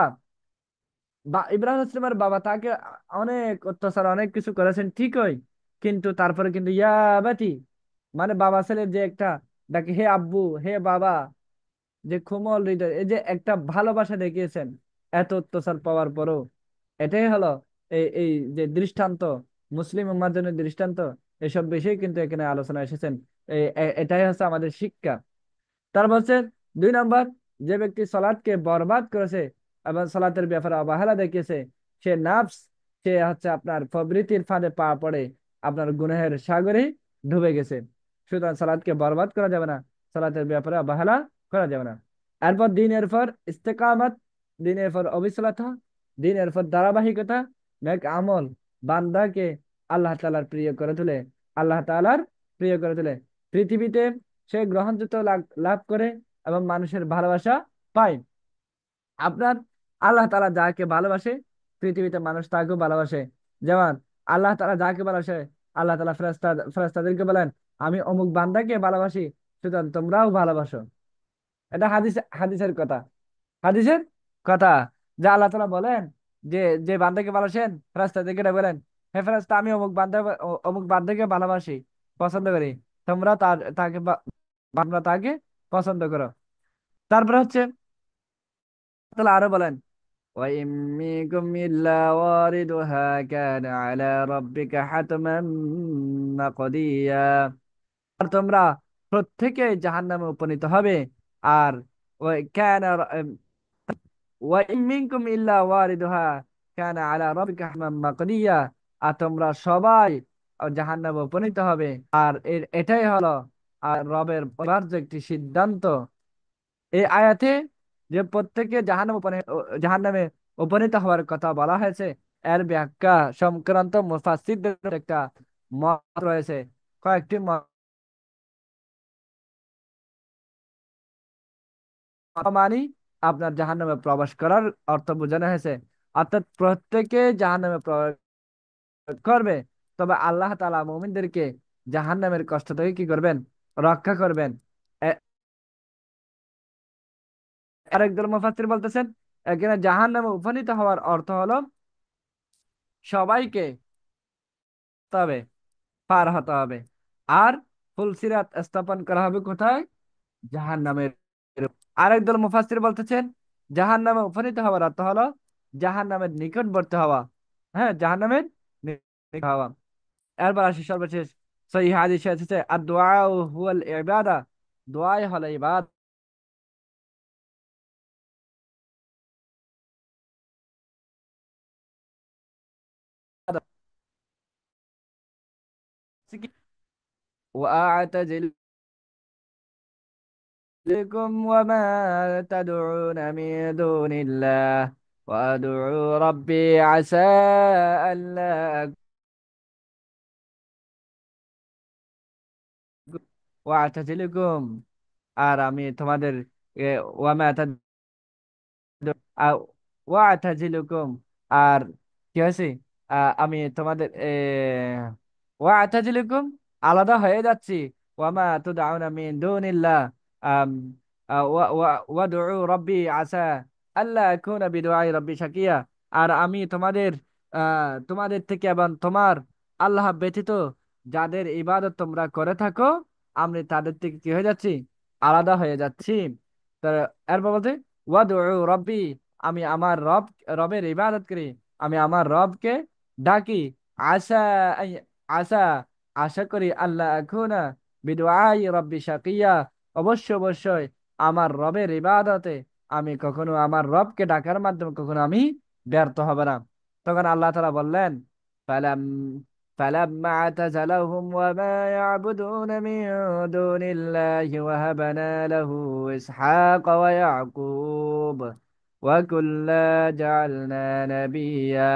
বা ইব্রাহিম ইসলামের বাবা তাকে অনেক অত্যাচার অনেক কিছু করেছেন ঠিকই, কিন্তু তারপরে কিন্তু ইয়া বাতি, মানে বাবা ছেলের যে একটা ডাকে, হে আব্বু, হে বাবা, যে কোমল হৃদয়, এই যে একটা ভালোবাসা দেখিয়েছেন এত অত্যাচার পাওয়ার পরও। এটাই হলো এই যে দৃষ্টান্ত, মুসলিম উম্মার জন্য দৃষ্টান্ত। এসব বিষয় কিন্তু এখানে আলোচনা এসেছেন। এটাই হচ্ছে আমাদের শিক্ষা। তার বলছে 2 নম্বর, যে ব্যক্তি সালাতকে বরবাদ করেছে এবং সালাতের ব্যাপারে অবহেলা দেখিয়েছে, সে নাফস, সে হচ্ছে আপনার প্রবৃত্তির ফাঁদে পা পড়ে আপনার গুনাহের সাগরে ডুবে গেছে। সুতরাং সালাতকে বরবাদ করা যাবে না, সালাতের ব্যাপারে অবহেলা করা যাবে না। এরপর দিনের পর ইস্তেকামত, দিনের পর অবিচলতা, দিনের পর ধারাবাহিকতা, নেক আমল বান্দাকে আল্লাহ তাআলার প্রিয় করে তোলে, আল্লাহ তাআলার প্রিয় করে তোলে। পৃথিবীতে সে গ্রহণযোগ্য লাভ করে এবং মানুষের ভালোবাসা পায়। আপনার আল্লাহ তাআলা যাকে ভালোবাসে, পৃথিবীতে মানুষ তাকেও ভালোবাসে। যেমন আল্লাহ তাআলা যাকে ভালোবাসে, আল্লাহ তাআলা ফেরেশতাদেরকে বলেন, আমি অমুক বান্দাকে ভালোবাসি, সুতরাং তোমরাও ভালোবাসো। এটা হাদিসের কথা, হাদিসের কথা, যা আল্লাহ তাআলা বলেন যে যে বান্দাকে ভালোবাসেন, ফেরেশতাদেরকে ডেকে বলেন, হে ফেরেশতা, আমি অমুক বান্দাকে ভালোবাসি, পছন্দ করি, তোমরা তাকে পছন্দ করো। তারপর হচ্ছে তাহলে আরো বলেন, وإن منكم إلا واردها كان على ربك حتما مقضيا। আর তোমরা প্রত্যেকে জাহান্নামে উপনীত হবে। আর كان وإن منكم إلا واردها كان على ربك حتما مقضيا। আর তোমরা সবাই জাহান্নামে উপনীত হবে। আর এটাই হলো আর রবের অনিবার্য একটি সিদ্ধান্ত। এই আয়াতে যে প্রত্যেকে জাহান্নামে উপনীত হওয়ার কথা বলা হয়েছে, এর ব্যাখ্যা সংক্রান্ত মুফাসসিরদের একটা মত রয়েছে। কয়েকটি মত মানে আপনার জাহান্নামে প্রবেশ করার অর্থ বোঝানো হয়েছে, অর্থাৎ প্রত্যেকে জাহান্নামে প্রবেশ করবে, তবে আল্লাহ তাআলা মুমিনদেরকে জাহান্নামের কষ্ট থেকে কি করবেন, রক্ষা করবেন। এ- আরেকদল মুফাসসির বলতেছেন এখানে জাহান্নামে উপনীত হওয়ার অর্থ হলো সবাইকে তবে পার হতে হবে। আর ফুলসিরাত স্থাপন করা হবে কোথায়? জাহান্নামের। আরেকদল মুফাসসির বলতেছেন জাহান্নামে উপনীত হওয়ার অর্থ হলো জাহান্নামের নিকটবর্তী হওয়া। হ্যাঁ, জাহান্নামের নিকট হওয়া। এরপর আসি সর্বশেষ সহিহ হাদিসে এসেছে আর দোয়া হুয়াল ইবাদা, দোয়াই হলো ইবাদত। وأعتزلكم وما تدعون من دون الله وأدعو ربي عسى ألا ওয়াতাজিলুকুম, আর আমি তোমাদের ওয়ামা ওয়াতাজিলুকুম, আর কি হয়েছে, আমি তোমাদের ওয়াতাজিলুকুম, আলাদা হয়ে যাচ্ছি। ওয়ামা তুদআউনা মিন দুনিল্লাহ, আম, ওয়াদউ রাব্বি আসা আল্লাহ আকুনা বিদুআই রাব্বি শাকিয়া, আর আমি তোমাদের থেকে এবং তোমার আল্লাহ ব্যতীত যাদের ইবাদত তোমরা করে থাকো, আমি তাদের থেকে কি হয়ে যাচ্ছি, আলাদা হয়ে যাচ্ছি। তো এরপর বলতে ওয়াদউ রব্বি, আমি আমার রবের ইবাদত করি, আমি আমার রবকে ডাকি। আশা আশা আশা করি আল্লাহ আকুনা বিদুআই রব্বি শাকিয়া, অবশ্যই আমার রবের ইবাদতে আমি কখনো আমার রবকে ডাকার মাধ্যমে কখনো আমি ব্যর্থ হব না। তখন আল্লাহ তাআলা বললেন ফালাম فلما اعتزلهم وما يعبدون من دون الله وهبنا له إسحاق ويعقوب وكلا جعلنا نبيا।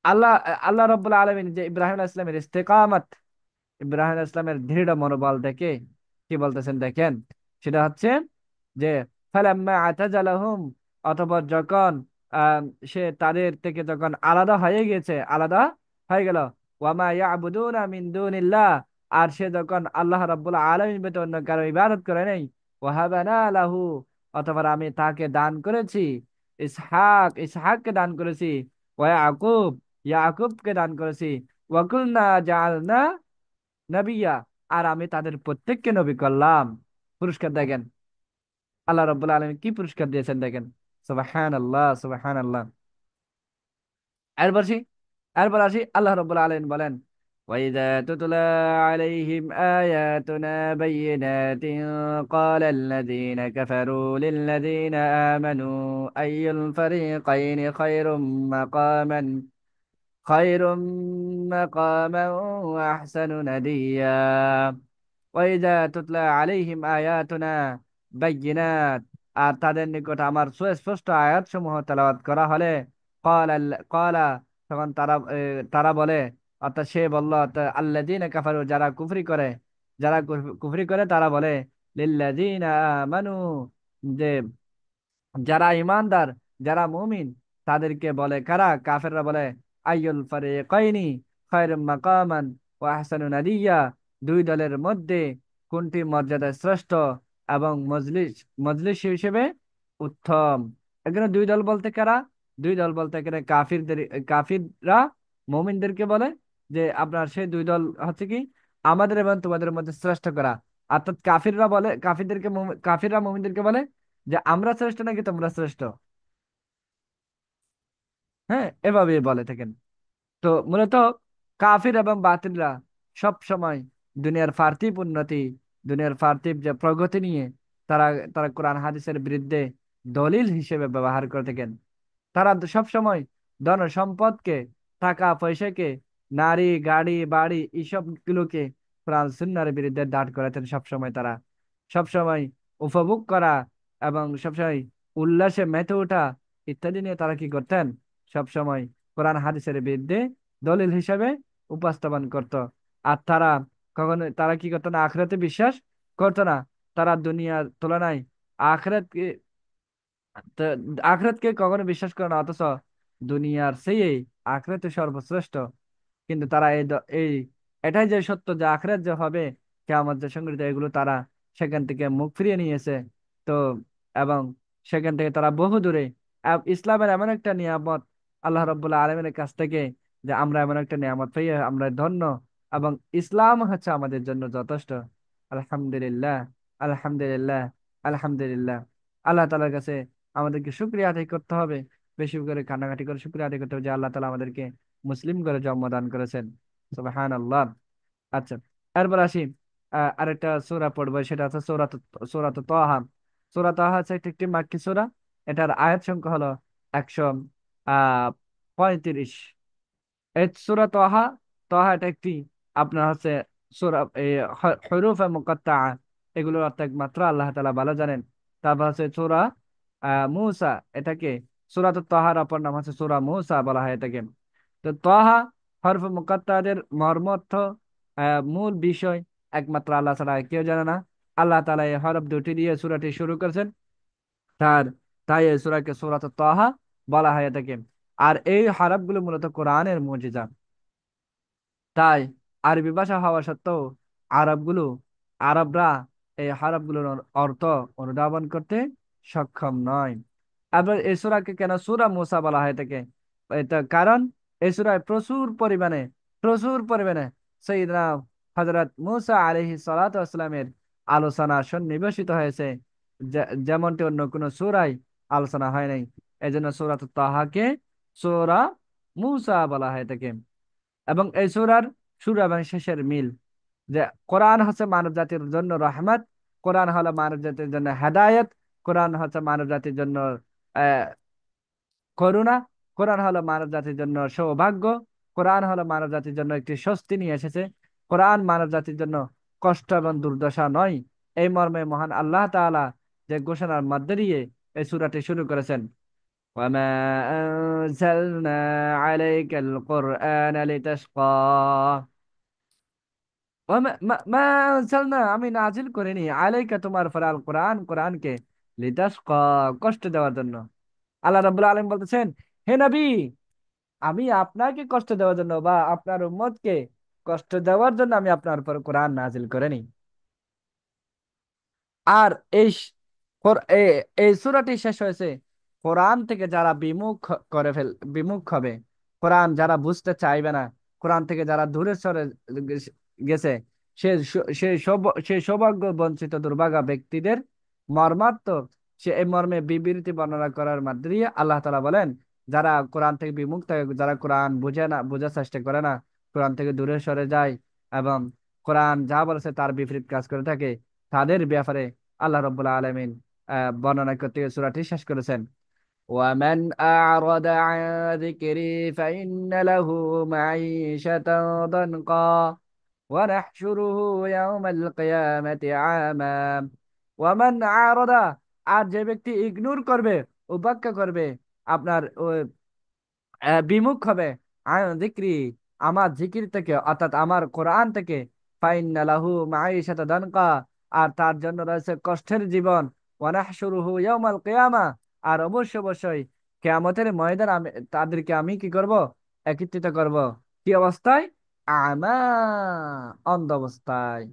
আল্লাহ আল্লাহ রাব্বুল আলামিন যে ইব্রাহিম আলাইহিস সালামের ইস্তেকামত, ইব্রাহিম আলাইহিস সালামের দৃঢ় মনোবল দেখে কি বলতেছেন দেখেন, সেটা হচ্ছে যে ফালাম্মা আতাজালাহুম, অতঃপর যখন আহ, সে তাদের থেকে যখন আলাদা হয়ে গেছে, আলাদা হয়ে গেল, ওয়ামা ইয়াবুদুনা মিন দুনিল্লাহ, আর সে যখন আল্লাহ রাব্বুল আলামিন ব্যতীত অন্য কারো ইবাদত করে নাই, ওয়াহাবানা লাহু, অতঃপর আমি তাকে দান করেছি ইসহাককে দান করেছি, ওয়া ইয়াকুবকে দান করেছি, ওয়াকুলনা জাআলনা নবিয়া, আর আমি তাদের প্রত্যেককে নবী করলাম। পুরস্কার দেখেন আল্লাহ রাব্বুল আলামিন কি পুরস্কার দিয়েছেন দেখেন। সুবহানাল্লাহ, সুবহানাল্লাহ। এরপর আসি এরপর আসি আল্লাহ রাব্বুল আলামিন বলেন وإذا تتلى عليهم آياتنا بينات قال الذين كفروا للذين آمنوا أي الفريقين خير مقاما وأحسن نديا। ওয়াইদা তুতলা আলাইহিম আয়াতুনা বাইয়িনাত, আর তাদের নিকট আমার সুস্পষ্ট আয়াত সমূহ তেলাওয়াত করা হলে ক্বালা, তখন তারা বলে, অর্থাৎ সে বলল, আল্লাযীনা কাফারু, যারা কুফরি করে তারা বলে লিল্লাযীনা আমানু, যে যারা ইমানদার, যারা মুমিন, তাদেরকে বলে কারা, কাফেররা বলে আইয়ুল ফারিকাইনি খায়রুম মাকামান ওয়া আহসানু নাদিয়া, দুই দলের মধ্যে কোনটি মর্যাদা শ্রেষ্ঠ এবং মজলিস হিসেবে উত্তম। এখানে দুই দল বলতে কারা? দুই দল বলতে এখানে কাফিররা মুমিনদেরকে বলে যে আপনার সেই দুই দল হচ্ছে কি, আমাদের এবং তোমাদের মধ্যে শ্রেষ্ঠ করা। অর্থাৎ কাফিররা মুমিনদেরকে বলে যে আমরা শ্রেষ্ঠ নাকি তোমরা শ্রেষ্ঠ। হ্যাঁ, এভাবে বলে থাকেন। তো মূলত কাফির এবং বাতিলরা সব সময় দুনিয়ার পার্থিব উন্নতি, দুনিয়ার পার্থিব যে প্রগতি নিয়ে তারা তারা কোরআন হাদিসের বিরুদ্ধে দলিল হিসেবে ব্যবহার করে থাকেন। তারা সব সময় ধন সম্পদকে, টাকা পয়সাকে নারী, গাড়ি, বাড়ি, এইসব গুলোকে কোরআন সুন্নাহর বিরুদ্ধে দাঁড় করাতেন সবসময় তারা। সবসময় উপভোগ করা এবং সবসময় উল্লাসে মেতে ওঠা ইত্যাদি নিয়ে তারা কি করতেন? সবসময় কোরআন হাদিসের বিরুদ্ধে দলিল হিসাবে উপস্থাপন করত। আর কখনো তারা কি করতো না? আখিরাতে বিশ্বাস করতো না। তারা দুনিয়ার তুলনায় আখিরাতকে তো আখিরাতকে কখনো বিশ্বাস করে না, অথচ দুনিয়ার সেই আখিরাতে সর্বশ্রেষ্ঠ। কিন্তু তারা এটাই যে সত্য যে আখিরাত যে হবে, কিয়ামত যে সংঘটিত, এগুলো তারা সেখান থেকে মুখ ফিরিয়ে নিয়েছে। তো এবং সেখান থেকে তারা বহু দূরে। ইসলামের এমন একটা নিয়ামত আল্লাহ রাব্বুল আলামিনের কাছ থেকে, যে আমরা এমন একটা নিয়ামত পেয়ে আমরা ধন্য, এবং ইসলাম হচ্ছে আমাদের জন্য যথেষ্ট। আলহামদুলিল্লাহ, আলহামদুলিল্লাহ, আলহামদুলিল্লাহ। আল্লাহ তাআলার কাছে আমাদেরকে শুকরিয়া আদায় করতে হবে, বেশি করে কান্নাকাটি করে শুকরিয়া আদায় করতে হবে যে আল্লাহ তাআলা আমাদেরকে মুসলিম করে জন্মদান করেছেন। সুবহানাল্লাহ। আচ্ছা, এরপর আসি আরেকটা সূরা পড়বো, সেটা হচ্ছে সূরাত তাহা। সূরা তাহা হচ্ছে একটি মাক্কি সূরা। এটার আয়াত সংখ্যা হলো 135। এই সূরা তাহা, তাহা এটা একটি আপনার হচ্ছে সূরা, এই হুরুফে মুকাত্তাআ, এগুলোর অর্থ একমাত্র আল্লাহ তাআলা ভালো জানেন। তারপর হচ্ছে সূরা মূসা, এটাকে সূরাত তাহার অপর নাম হচ্ছে সূরা মূসা বলা হয় এটাকে। তো তাহা হরফে মুকাত্তাদের মর্মার্থ, মূল বিষয় একমাত্র আল্লাহ ছাড়া আর কেউ জানে না। আল্লাহ তাআলা এই হরফ দুটি দিয়ে সূরাটি শুরু করেছেন। তার তাই এই সূরাকে সূরাত তাহা বলা হয় এটাকে। আর এই হরফগুলো মূলত কোরআনের মুজিজা। তাই আরবি ভাষা হওয়া সত্ত্বেও আরবগুলো আরবরা এই হরফগুলোর অর্থ অনুধাবন করতে সক্ষম নয়। এবার এই সূরাকে কেন সূরা মূসা বলা হয় থাকে? এটা কারণ এই সূরায় প্রচুর পরিমাণে সাইয়েদনা হযরত মূসা আলাইহিস সালাতু ওয়াস সালামের আলোচনা সন্নিবেশিত হয়েছে, যেমনটি অন্য কোনো সূরায় আলোচনা হয় নাই। এজন্য সূরাত তাহাকে সূরা মূসা বলা হয় থাকে। এবং এই সূরার শুরু এবং শেষের মিল, যে কোরআন হচ্ছে মানব জাতির জন্য রহমত, কোরআন হলো মানব জাতির জন্য হেদায়েত, কোরআন হচ্ছে মানব জাতির জন্য আহ করুণা, কোরআন হলো মানব জাতির জন্য সৌভাগ্য, কোরআন হলো মানব জাতির জন্য একটি স্বস্তি নিয়ে এসেছে। কোরআন মানব জাতির জন্য কষ্ট এবং দুর্দশা নয়। এই মর্মে মহান আল্লাহ তাআলা যে ঘোষণার মধ্যে দিয়ে এই সূরাটি শুরু করেছেন, وما أنزلنا عليك القرآن لتشقى। মা আনসালনা, আমি নাজিল করিনি আলাইকা তোমার উপর আল কোরআন, কোরআনকে লিতাশকা, কষ্ট দেওয়ার জন্য। আল্লাহ রাব্বুল আলামিন বলতেছেন, হে নবী, আমি আপনাকে কষ্ট দেওয়ার জন্য বা আপনার উম্মতকে কষ্ট দেওয়ার জন্য আমি আপনার উপর কোরআন নাজিল করিনি। আর এই সূরাটি শেষ হয়েছে কোরআন থেকে যারা বিমুখ হবে, কোরআন যারা বুঝতে চাইবে না, কোরআন থেকে যারা দূরে সরে গেছে, সেই সৌভাগ্য বঞ্চিত দুর্ভাগা ব্যক্তিদের মর্মার্থ, সে এই মর্মে বিবৃতি বর্ণনা করার মধ্যে দিয়ে আল্লাহ তাআলা বলেন, যারা কোরআন থেকে বিমুখ থাকে, যারা কোরআন বুঝে না, বোঝার চেষ্টা করে না, কোরআন থেকে দূরে সরে যায় এবং কোরআন যা বলেছে তার বিপরীত কাজ করে থাকে, তাদের ব্যাপারে আল্লাহ রাব্বুল আলামিন বর্ণনা করতে গিয়ে সূরাটি শেষ করেছেন, ওয়ামান আ'রাদা আন যিকরি ফাইন্না লাহু মাঈশাতান দানকা ওয়া নাহশুরুহু ইয়াওমাল কিয়ামাতি আমা। ওয়ামান আ'রাদা, আর যে ব্যক্তি ইগনোর করবে, উপেক্ষা করবে, আপনার বিমুখ হবে, আন যিকরি, আমার জিকির থেকে, অর্থাৎ আমার কোরআন থেকে, ফাইন্না লাহু মাঈশাতা দানকা, আর তার জন্য রয়েছে কষ্টের জীবন, ওয়া নাহশুরুহু ইয়াওমাল কিয়ামা, আর অবশ্যই কিয়ামতের ময়দানে তাদেরকে আমি কি করব? একত্রিত করব। কি অবস্থায়? আমা, অন্ধ অবস্থায়।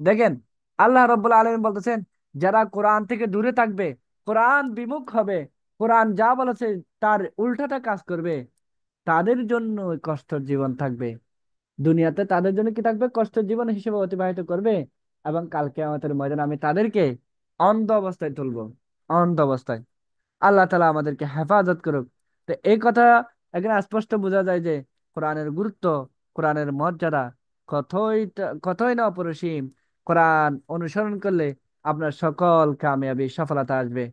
দেখেন, আল্লাহ রাব্বুল আলামিন বলতেছেন, যারা কোরআন থেকে দূরে থাকবে, কোরআন বিমুখ হবে, কোরআন যা বলেছে তার উল্টাটা কাজ করবে, তাদের জন্য কষ্টের জীবন থাকবে। দুনিয়াতে তাদের জন্য কি থাকবে? কষ্টের জীবন হিসেবে অতিবাহিত করবে। এবং কালকে আমাদের ময়দানে আমি তাদেরকে অন্ধ অবস্থায় তুলবো, অন্ধ অবস্থায়। আল্লাহ তাআলা আমাদেরকে হেফাজত করুক। তো এই কথা এখানে স্পষ্ট বোঝা যায় যে কোরআনের গুরুত্ব, কোরআনের মর্যাদা কতই না অপরিসীম। কোরআন অনুসরণ করলে আপনার সকল কামিয়াবি সফলতা আসবে।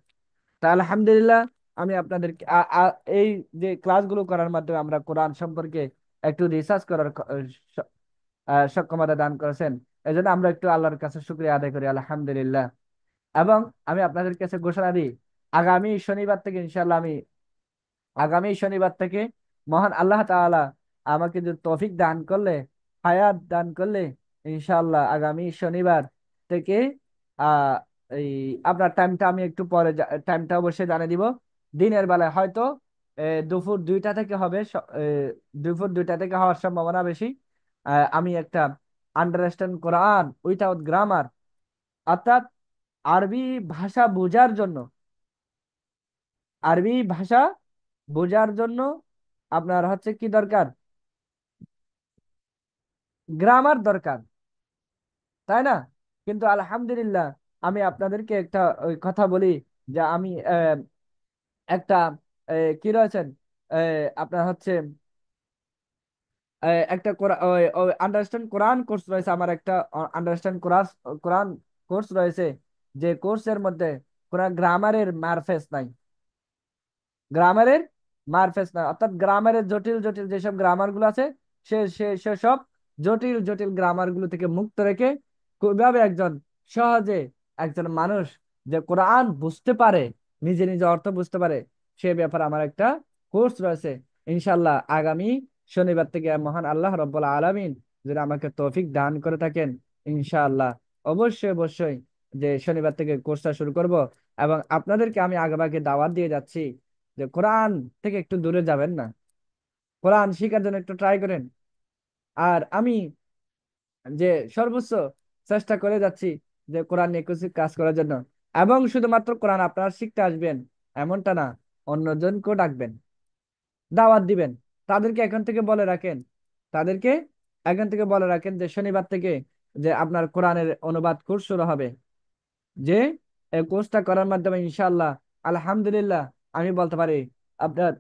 তা আলহামদুলিল্লাহ, আমি আপনাদেরকে এই যে ক্লাসগুলো করার মাধ্যমে আমরা কোরআন সম্পর্কে একটু রিসার্চ করার সক্ষমতা দান করেছেন। এই জন্য আমরা একটু আল্লাহর কাছে শুকরিয়া আদায় করি, আলহামদুলিল্লাহ। এবং আমি আপনাদের কাছে ঘোষণা দিই, আগামী শনিবার থেকে ইনশাল্লাহ আমি আগামী শনিবার থেকে মহান আল্লাহ তাআলা আমাকে যদি তৌফিক দান করলে, হায়াত দান করলে, ইনশাআল্লাহ আগামী শনিবার থেকে আহ এই আপনার টাইমটা আমি একটু পরে টাইমটা অবশ্যই জানিয়ে দিব। দিনের বেলায় হয়তো দুপুর 2টা থেকে হবে, দুপুর 2টা থেকে হওয়ার সম্ভাবনা বেশি। আমি একটা আন্ডারস্ট্যান্ড কোরআন উইথাউট গ্রামার, অর্থাৎ আরবি ভাষা বোঝার জন্য, আরবি ভাষা বোঝার জন্য আপনার হচ্ছে কি দরকার, গ্রামার দরকার, তাই না? কিন্তু আলহামদুলিল্লাহ, আমি আপনাদেরকে একটা ওই কথা বলি যে আমি একটা কি রয়েছেন, আপনার হচ্ছে একটা আন্ডারস্ট্যান্ড কোরআন কোর্স রয়েছে, আমার একটা আন্ডারস্ট্যান্ড কোরআন কোর্স রয়েছে, যে কোর্সের মধ্যে কোনো গ্রামারের মারফেস নাই, গ্রামারের মারফেস না, অর্থাৎ গ্রামারের জটিল জটিল যেসব গ্রামার গুলো আছে, সেসব জটিল জটিল গ্রামার গুলো থেকে মুক্ত রেখে কিভাবে একজন সহজে একজন মানুষ যে কোরআন বুঝতে পারে, নিজে নিজে অর্থ বুঝতে পারে, সে ব্যাপারে আমার একটা কোর্স রয়েছে। ইনশাল্লাহ আগামী শনিবার থেকে মহান আল্লাহ রব্বুল আলামিন যদি আমাকে তৌফিক দান করে থাকেন, ইনশাআল্লাহ অবশ্যই অবশ্যই যে শনিবার থেকে কোর্সটা শুরু করব। এবং আপনাদেরকে আমি আগেভাগে দাওয়াত দিয়ে যাচ্ছি যে কোরআন থেকে একটু দূরে যাবেন না, কোরআন শিখার জন্য একটু ট্রাই করেন। আর আমি যে সর্বোচ্চ চেষ্টা করে যাচ্ছি যে কোরআন নিয়ে কিছু কাজ করার জন্য। এবং শুধুমাত্র কোরআন আপনারা শিখতে আসবেন এমনটা না, অন্যজনকেও ডাকবেন, দাওয়াত দিবেন। তাদেরকে এখন থেকে বলে রাখেন, তাদেরকে এখন থেকে বলে রাখেন যে শনিবার থেকে যে আপনার কোরআনের অনুবাদ কোর্স শুরু হবে, যে এই কোর্সটা করার মাধ্যমে ইনশাআল্লাহ আলহামদুলিল্লাহ আমি বলতে পারি আপনার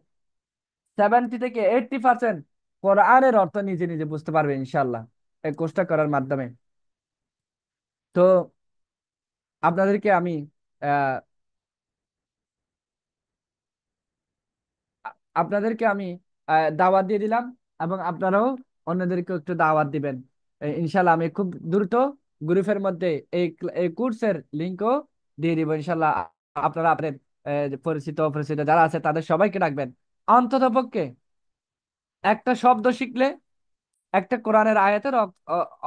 70 থেকে 80% কোরআনের অর্থ নিজে নিজে বুঝতে পারবে ইনশাল্লাহ এই কোর্সটা করার মাধ্যমে। তো আপনাদেরকে আমি আহ, আপনাদেরকে আমি দাওয়াত দিয়ে দিলাম, এবং আপনারাও অন্যদেরকে একটু দাওয়াত দিবেন। ইনশাল্লাহ আমি খুব দ্রুত গ্রুপের মধ্যে এই কোর্সের লিঙ্কও দিয়ে দিব ইনশাল্লাহ। আপনারা আপনাদের পরিচিত অপরিচিত যারা আছে তাদের সবাইকে রাখবেন। অন্তত পক্ষে একটা শব্দ শিখলে, একটা কোরআনের আয়াতের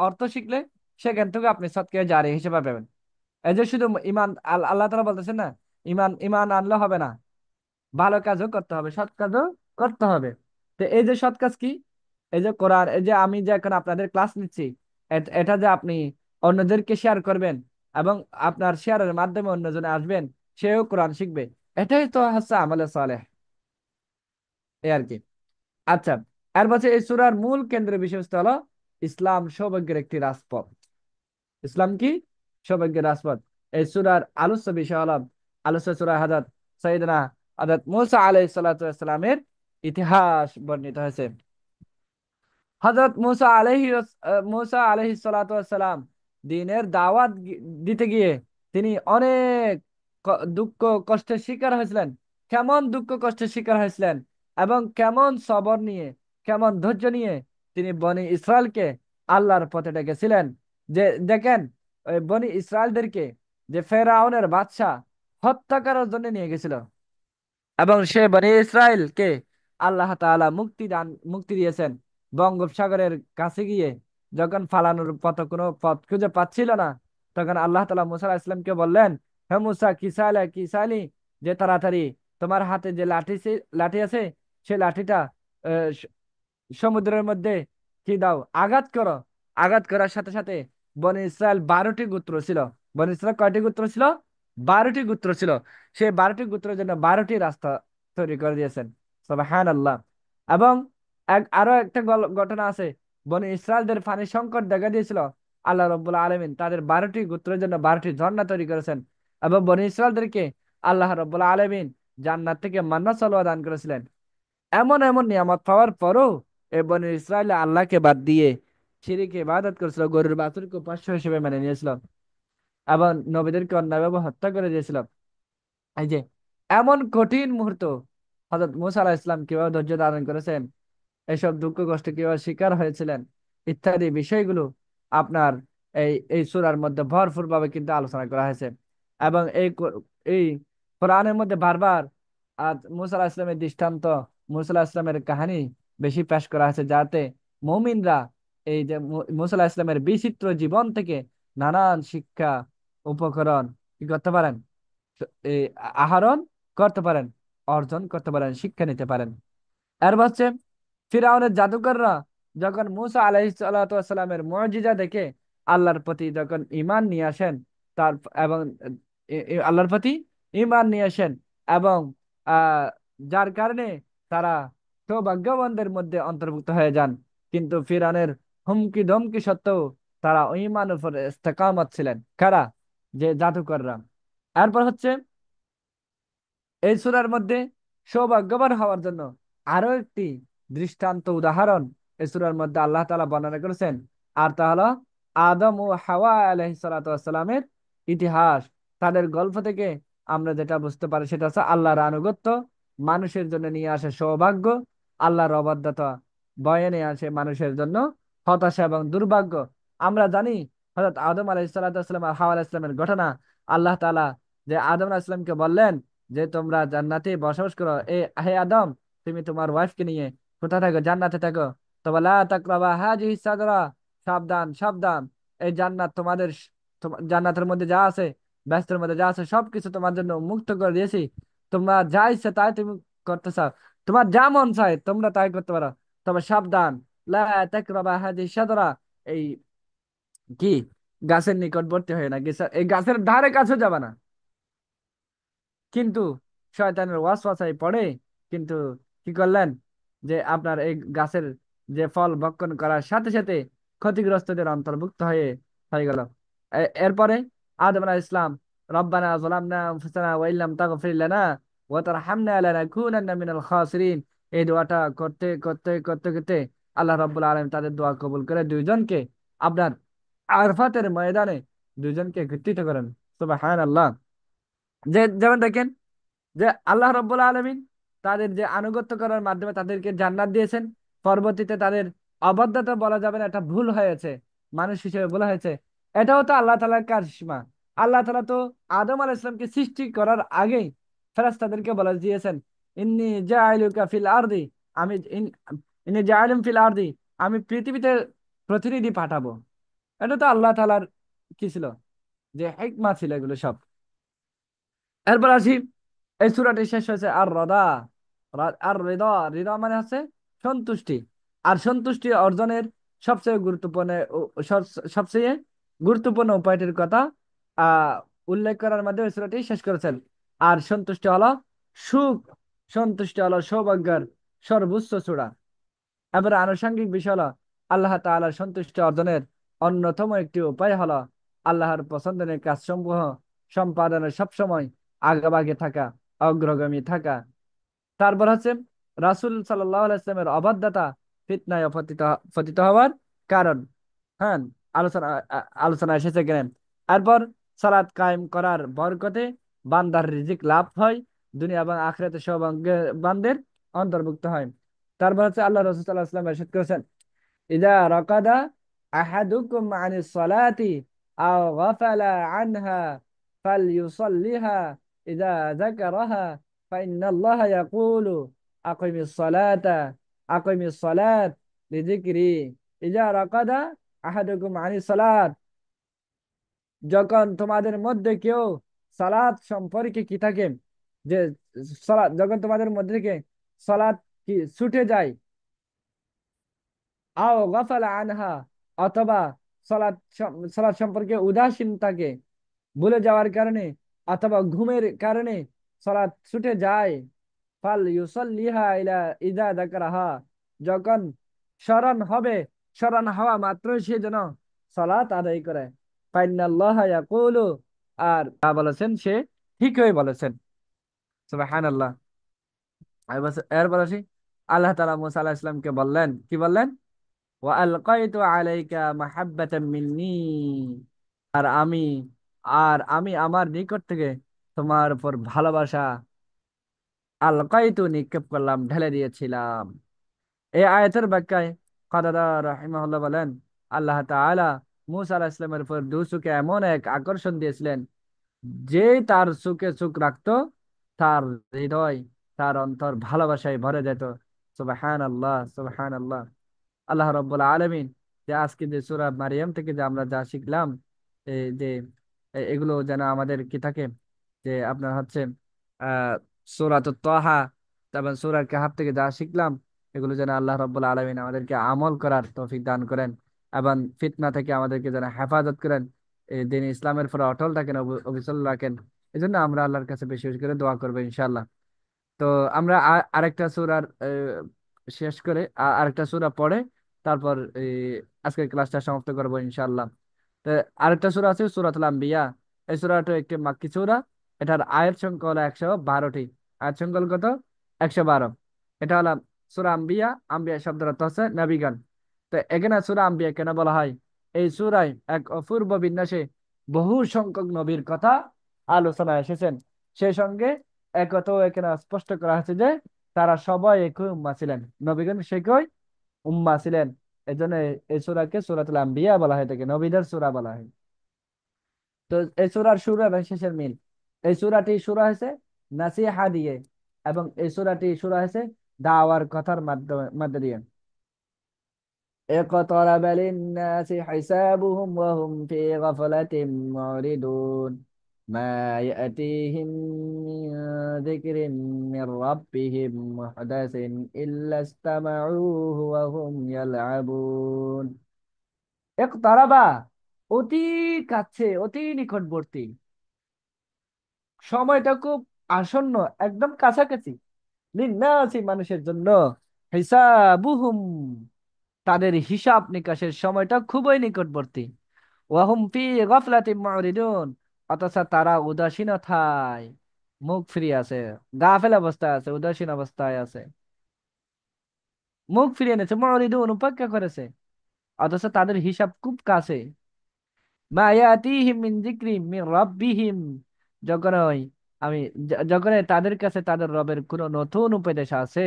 অর্থ শিখলে, সেখান থেকে আপনি সৎকে জারি হিসেবে পাবেন। এই যে শুধু ইমান, আল্লাহ তাআলা বলতেছেন না, ইমান ইমান আনলে হবে না, ভালো কাজও করতে হবে, সৎ কাজও করতে হবে। তো এই যে সৎ কাজ কি, এই যে কোরআন, এই যে আমি যে এখন আপনাদের ক্লাস নিচ্ছি, এটা যে আপনি অন্যদেরকে শেয়ার করবেন, এবং আপনার শেয়ারের মাধ্যমে অন্যজনে আসবেন, সেও কোরআন শিখবে, এটাই তো হচ্ছে আমলে সালেহ, এই আর কি। আচ্ছা, আর বলছে এই সূরার মূল কেন্দ্রের বিষয়বস্তু হলো ইসলাম সৌভাগ্যের একটি রাজপথ। ইসলাম কি? সৌভাগ্যের রাজপথ। এই সূরার আলোচ্য বিষয় হলো, আলোচ্য সূরা হযরত সাইয়েদনা হযরত মূসা আলাইহিস সালাতু ওয়াস সালামের ইতিহাস বর্ণিত হয়েছে। হযরত মূসা আলাইহিস সালাতু ওয়াস সালাম দ্বীনের দাওয়াত দিতে গিয়ে তিনি অনেক দুঃখ কষ্টের শিকার হয়েছিলেন। কেমন দুঃখ কষ্টের শিকার হয়েছিলেন, এবং কেমন সবর নিয়ে, কেমন ধৈর্য নিয়ে তিনি বনি ইসরায়েলকে আল্লাহর পথে ডেকেছিলেন। যে দেখেন, ওই বনি ইসরায়েলদেরকে যে ফেরাউনের বাদশা হত্যা করার জন্য নিয়ে গেছিল, এবং সে বনি ইসরাইলকে আল্লাহ তাআলা মুক্তি দিয়েছেন। বঙ্গোপসাগরের কাছে গিয়ে যখন ফালানোর পথ কোনো পথ খুঁজে পাচ্ছিল না, তখন আল্লাহ তাআলা মুসা আলাইহিস সালামকে বললেন, হে মুসা, কি চাইলি, যে তাড়াতাড়ি তোমার হাতে যে লাঠি আছে, সে লাঠিটা আহ, স- সমুদ্রের মধ্যে কি দাও, আঘাত করো। আঘাত করার সাথে সাথে বনি ইসরায়েল 12টি গোত্র ছিল। বনি ইসরায়েল কয়টি গোত্র ছিল? 12টি গোত্র ছিল। সেই 12টি গোত্রের জন্য 12টি রাস্তা তৈরি করে দিয়েছেন। সুবহানাল্লাহ। এবং আরো একটা ঘটনা আছে, বনি ইসরায়েলদের পানি সংকট দেখা দিয়েছিল। আল্লাহ রব্বুল আলামিন তাদের 12টি গোত্রের জন্য 12টি ঝর্ণা তৈরি করেছেন, এবং বনি ইসরায়েলদেরকে আল্লাহ রব্বুল আলামিন জান্নাত থেকে মান্না সালোয়া দান করেছিলেন। এমন এমন নিয়ামত পাওয়ার পরও এ বনী ইসরায়েল আল্লাহকে বাদ দিয়ে শিরকে ইবাদত করেছিল, গরুর বাছুরকে উপাস্য হিসেবে মেনে নিয়েছিল, এবং নবীদেরকে অন্যায়ভাবে হত্যা করে দিয়েছিল। এই যে এমন কঠিন মুহূর্ত হযরত মুসা আলাইহিস সালাম কিভাবে ধৈর্য ধারণ করেছেন, এসব দুঃখ কষ্ট কিভাবে শিকার হয়েছিলেন ইত্যাদি বিষয়গুলো আপনার এই সূরার মধ্যে ভরপুর ভাবে কিন্তু আলোচনা করা হয়েছে। এবং এই কোরআনের মধ্যে বারবার মুসা আলাহিস ইসলামের দৃষ্টান্ত, মুসা আলাহিস ইসলামের কাহিনী বেশি পেশ করা হয়েছে, যাতে মুমিনরা এই যে মুসা আলাহিস ইসলামের বিচিত্র জীবন থেকে নানান শিক্ষা উপকরণ কি করতে পারেন, এই আহরণ করতে পারেন, অর্জন করতে পারেন, শিক্ষা নিতে পারেন। এর হচ্ছে ফিরাউনের জাদুকররা যখন মুসা আলাইহিসসালামের মুজিজা দেখে আল্লাহর প্রতি যখন ঈমান নিয়ে আসেন, তার এবং আল্লাহর প্রতি ঈমান নিয়ে আসেন, এবং আহ যার কারণে তারা সৌভাগ্যবানদের মধ্যে অন্তর্ভুক্ত হয়ে যান। কিন্তু ফিরাউনের হুমকি ধমকি সত্ত্বেও তারা ঈমানের উপর ইস্তেকামত ছিলেন, কারা? যে জাদুকররা। এরপর হচ্ছে এই সূরার মধ্যে সৌভাগ্যবান হওয়ার জন্য আরো একটি দৃষ্টান্ত উদাহরণ এই সূরার মধ্যে আল্লাহ তাআলা বর্ণনা করেছেন। আর তা হলো আদম ও হাওয়া আলাইহিস সালাতু ওয়াস সালামের ইতিহাস। তাদের গল্প থেকে আমরা যেটা বুঝতে পারি সেটা হচ্ছে আল্লাহর আনুগত্য মানুষের জন্য নিয়ে আসে সৌভাগ্য, আল্লাহর অবাধ্যতা বয়ে নিয়ে আসে মানুষের জন্য হতাশা এবং দুর্ভাগ্য। আমরা জানি হযরত আদম আলাইহিস সালাতু ওয়াস সালাম আর হাওয়া আলাইহিস সালামের ঘটনা। আল্লাহ তাআলা যে আদম আলাইহিস সালামকে বললেন যে তোমরা জান্নাতে বসবাস করো, হে আদম, তুমি তোমার ওয়াইফকে নিয়ে কোথায় থাকো? জান্নাতে থাকো। তো বলা তাকরাবা হাজিহি সাদরা, সাবধান সাবধান, এই জান্নাত তোমাদের জান্নাতের মধ্যে যা আছে, ব্যস্তের মধ্যে যা আছে সবকিছু তোমার জন্য মুক্ত করে দিয়েছি। তোমরা যা ইচ্ছে তাই তুমি করতে চাও, তোমার যা মন চায় তোমরা তাই করতে পারো, তবে সাবধান, লা তাকরাবা হাজিহি সাদরা, এই কি গাছের নিকটবর্তী হয়ে না, এই গাছের ধারে কাছে যাবে না। কিন্তু শয়তানের ওয়াসওয়াসায় পড়ে কিন্তু কি করলেন, যে আপনার এই গাছের যে ফল ভক্ষণ করার সাথে সাথে ক্ষতিগ্রস্তদের অন্তর্ভুক্ত হয়ে গেল। এরপরে আদম আলাইহিস ইসলাম রব্বানা যালামনা আনফুসানা ওয়া ইল্লাম তাগফির লানা ওয়া তারহামনা লানাকুনান্না মিনাল খাসিরিন, এই দোয়াটা করতে করতে করতে করতে আল্লাহ রাব্বুল আলামিন তাদের দোয়া কবুল করে দুইজনকে আপনার আরফাতের ময়দানে দুইজনকে একত্রিত করেন। সুবহানাল্লাহ। যেমন দেখেন যে আল্লাহ রব্বুল আলমিন তাদের যে আনুগত্য করার মাধ্যমে তাদেরকে জান্নাত দিয়েছেন, পরবর্তীতে তাদের অবাধ্যতা বলা যাবে না, এটা ভুল হয়েছে, মানুষ হিসেবে ভুল হয়েছে, এটাও তো আল্লাহ তাআলার কারিশমা। আল্লাহ তাআলা তো আদম আলাইহিস সালামকে সৃষ্টি করার আগেই ফেরেশতাদেরকে বলে দিয়েছেন, ইন্নী জাইলুকা ফিল আরদি, আমি ইন্নী জাইলুম ফিল আরদি, আমি পৃথিবীতে প্রতিনিধি পাঠাবো। এটা তো আল্লাহ তাআলার কি ছিল, যে হিকমা ছিল এগুলো সব। এরপর আসি, এই সূরাটি শেষ হয়েছে আর রদা, আর হৃদা, হৃদা মানে হচ্ছে সন্তুষ্টি। আর সন্তুষ্টি অর্জনের সবচেয়ে গুরুত্বপূর্ণ সবচেয়ে গুরুত্বপূর্ণ উপায়টির কথা আহ উল্লেখ করার মাধ্যমে সূরাটি শেষ করেছেন। আর সন্তুষ্টি হলো সুখ, সন্তুষ্টি হলো সৌভাগ্যের সর্বোচ্চ চূড়া। এবার আনুষঙ্গিক বিষয় হলো আল্লাহ তাআলার সন্তুষ্টি অর্জনের অন্যতম একটি উপায় হলো আল্লাহর পছন্দের কাজ সমূহ সম্পাদনে সবসময় আগেভাগে থাকা, অগ্রগামী থাকা। তারপর হচ্ছে রাসূল সাল্লাল্লাহু আলাইহি ওয়াসাল্লামের অবাধ্যতা ফিতনায় পতিত পতিত হওয়ার কারণ। হ্যাঁ, আলোচনা আলোচনা এসেছে কেন। এরপর সালাত কায়েম করার বরকতে বান্দার রিজিক লাভ হয়, দুনিয়া এবং আখিরাতে সৌভাগ্যবানদের অন্তর্ভুক্ত হয়। তারপর হচ্ছে আল্লাহ রাসূল সাল্লাল্লাহু আলাইহি ওয়াসাল্লাম ইরশাদ করেছেন, ইযা রাকাদা আহাদুকুম আনিস সালাতি আও গাফালা আনহা ফালইউসাল্লিহা ইযা যাকারাহা ফাইন্নাল্লাহা ইয়াকুলু আকিমিস সালাতা আকিমিস সালাত লিযিকরি। ইযা রাকাদা আহাদুকুম আনিস সালাত, যখন তোমাদের মধ্যে কেউ সালাত সম্পর্কে কি থাকে, যে সালাত যখন তোমাদের মধ্যে থেকে সালাত কি ছুটে যায়, আও গাফালা আনহা, অথবা সালাত সম্পর্কে উদাসীন থাকে, ভুলে যাওয়ার কারণে অথবা ঘুমের কারণে সালাত ছুটে যায়, ফাল ইউসাল্লিহা ইদা যাকারাহা, যখন স্মরণ হবে, স্মরণ হওয়া মাত্রই সে যেন সালাত আদায় করে। ফাইনাল্লাহা ইয়াকুলু, আর তা বলেছেন সে ঠিকই বলেছেন। সুবহানাল্লাহ। এরপর আসি, আল্লাহ তাআলা মুসা আলাইহিস সালামকে বললেন, কি বললেন? ওয়ালকাইতু আলাইকা মাহাব্বাতাম মিন্নী, আর আমি আর আমি আমার নিকট থেকে তোমার উপর ভালোবাসা আলকাইতু নিক্ষেপ করলাম, ঢেলে দিয়েছিলাম। এই আয়াতের ব্যাখ্যায় কাতাদা রাহিমাহুল্লাহ বলেন, আল্লাহ তাআলা মুসা আলাইহিস সালামের উপর দু চোখে এমন এক আকর্ষণ দিয়েছিলেন, যে তার চোখে চোখ রাখতো তার হৃদয়, তার অন্তর ভালোবাসায় ভরে যেত। সুবহানাল্লাহ, সুবহানাল্লাহ। আল্লাহ রাব্বুল আলামিন যে আজকে যে সূরা মারিয়াম থেকে যে আমরা যা শিখলাম, এই যে এগুলো যেন আমাদের কি থাকে, যে আপনার হচ্ছে আহ সূরাতুত তাহা, তারপর সূরা কাহাফ থেকে যা শিখলাম, এগুলো যেন আল্লাহ রাব্বুল আলামিন আমাদেরকে আমল করার তৌফিক দান করেন, এবং ফিতনা থেকে আমাদেরকে যেন হেফাজত করেন, এই দিন ইসলামের পরে অটল থাকেন, অবিচল রাখেন। এই জন্য আমরা আল্লাহর কাছে বেশি বেশি করে দোয়া করবো ইনশাআল্লাহ। তো আমরা আরেকটা সূরার শেষ করে আরেকটা সূরা পড়ে তারপর আজকের ক্লাসটা সমাপ্ত করবো ইনশাআল্লাহ। তো আরেকটা সূরা আছে সূরাতুল আম্বিয়া। এই সূরাটা একটি মাক্কি সূরা। এটার আয়াত সংখ্যা হলো 112টি। আয়াত সংখ্যা হলো কত? 112। এটা হলো সূরা আম্বিয়া। আম্বিয়া শব্দের অর্থ হচ্ছে নবীগণ। তো এখানে সূরা আম্বিয়া কেন বলা হয়? এই সূরায় এক অপূর্ব বিন্যাসে বহু সংখ্যক নবীর কথা আলোচনা এসেছেন। সেই সঙ্গে একথাও এখানে স্পষ্ট করা হয়েছে যে তারা সবাই একই উম্মাহ ছিলেন, নবীগণ সেকই উম্মাহ ছিলেন। এই জন্য এই সূরাকে সূরাতুল আম্বিয়া বলা হয় থাকে, নবীদের সূরা বলা হয়। তো এই সূরার শুরু এবং শেষের মিল। এই সূরাটি শুরু হয়েছে নাসিহা দিয়ে, এবং এই সূরাটি শুরু হয়েছে দাওয়ার কথার মাধ্যমে মধ্যে দিয়ে। اقترب للناس حسابهم وهم في غفلة معرضون ما يأتيهم من ذكر من ربهم محدث إلا استمعوه وهم يلعبون اقترب অতি কাছে, অতি নিকটবর্তী, সময়টা খুব আসন্ন, একদম কাছাকাছি। লিন্নাসি মানুষের জন্য, হিসাবুহুম তাদের হিসাব নিকাশের সময়টা খুবই নিকটবর্তী। ওয়াহুম ফি গাফলাতিম মুরিদুন অথচ তারা উদাসীনতায় মুখ ফিরিয়ে আছে, গাফেল অবস্থায় আছে, উদাসীন অবস্থায় আছে, মুখ ফিরিয়ে নিয়েছে, মুরিদুন উপেক্ষা করেছে, অথচ তাদের হিসাব খুব কাছে। মা ইয়াতিহিম মিন যিকরিম মিন রাব্বিহিম যখনই আমি যখনই তাদের কাছে তাদের রবের কোন নতুন উপদেশ আছে,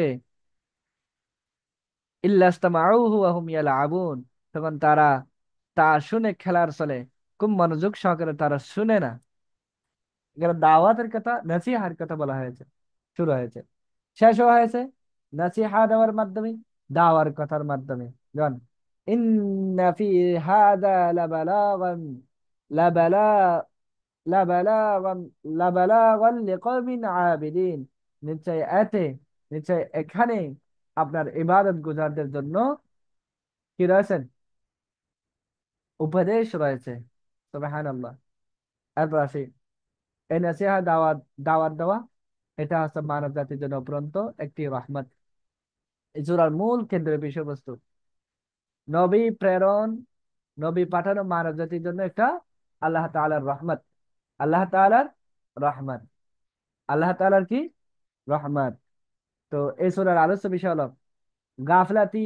ইল্লাস্তামাউহু ওয়া হুম ইয়ালআবুন তখন তারা তা শুনে খেলার চলে, খুব মনোযোগ সহকারে তারা শুনে না। এখানে দাওয়াতের কথা, নসিহার কথা বলা হয়েছে, শুরু হয়েছে, শেষও হয়েছে নসিহা দেওয়ার মাধ্যমে, দাওয়ার কথার মাধ্যমে। জন ইন্না ফি হাদা লাবালাগান লাবালা লাবালাগান লাবালাগান লিকওমিন আবিদিন নিশ্চয় এতে, নিশ্চয় এখানে আপনার ইবাদত গুজারদের জন্য কি রয়েছেন? উপদেশ রয়েছে। সুবহানাল্লাহ। এরপর আসি, এই নসিহা দাওয়াত, দাওয়াত দেওয়া এটা হচ্ছে মানব জাতির জন্য অপরন্ত একটি রহমত। এই সূরার মূল কেন্দ্রের বিষয়বস্তু নবী প্রেরণ, নবী পাঠানো মানব জাতির জন্য একটা আল্লাহ তাআলার রহমত, আল্লাহ তাআলার রহমত, আল্লাহ তাআলার কি রহমত। তো এই সূরার আলোচ্য বিষয় হলো গাফলাতি,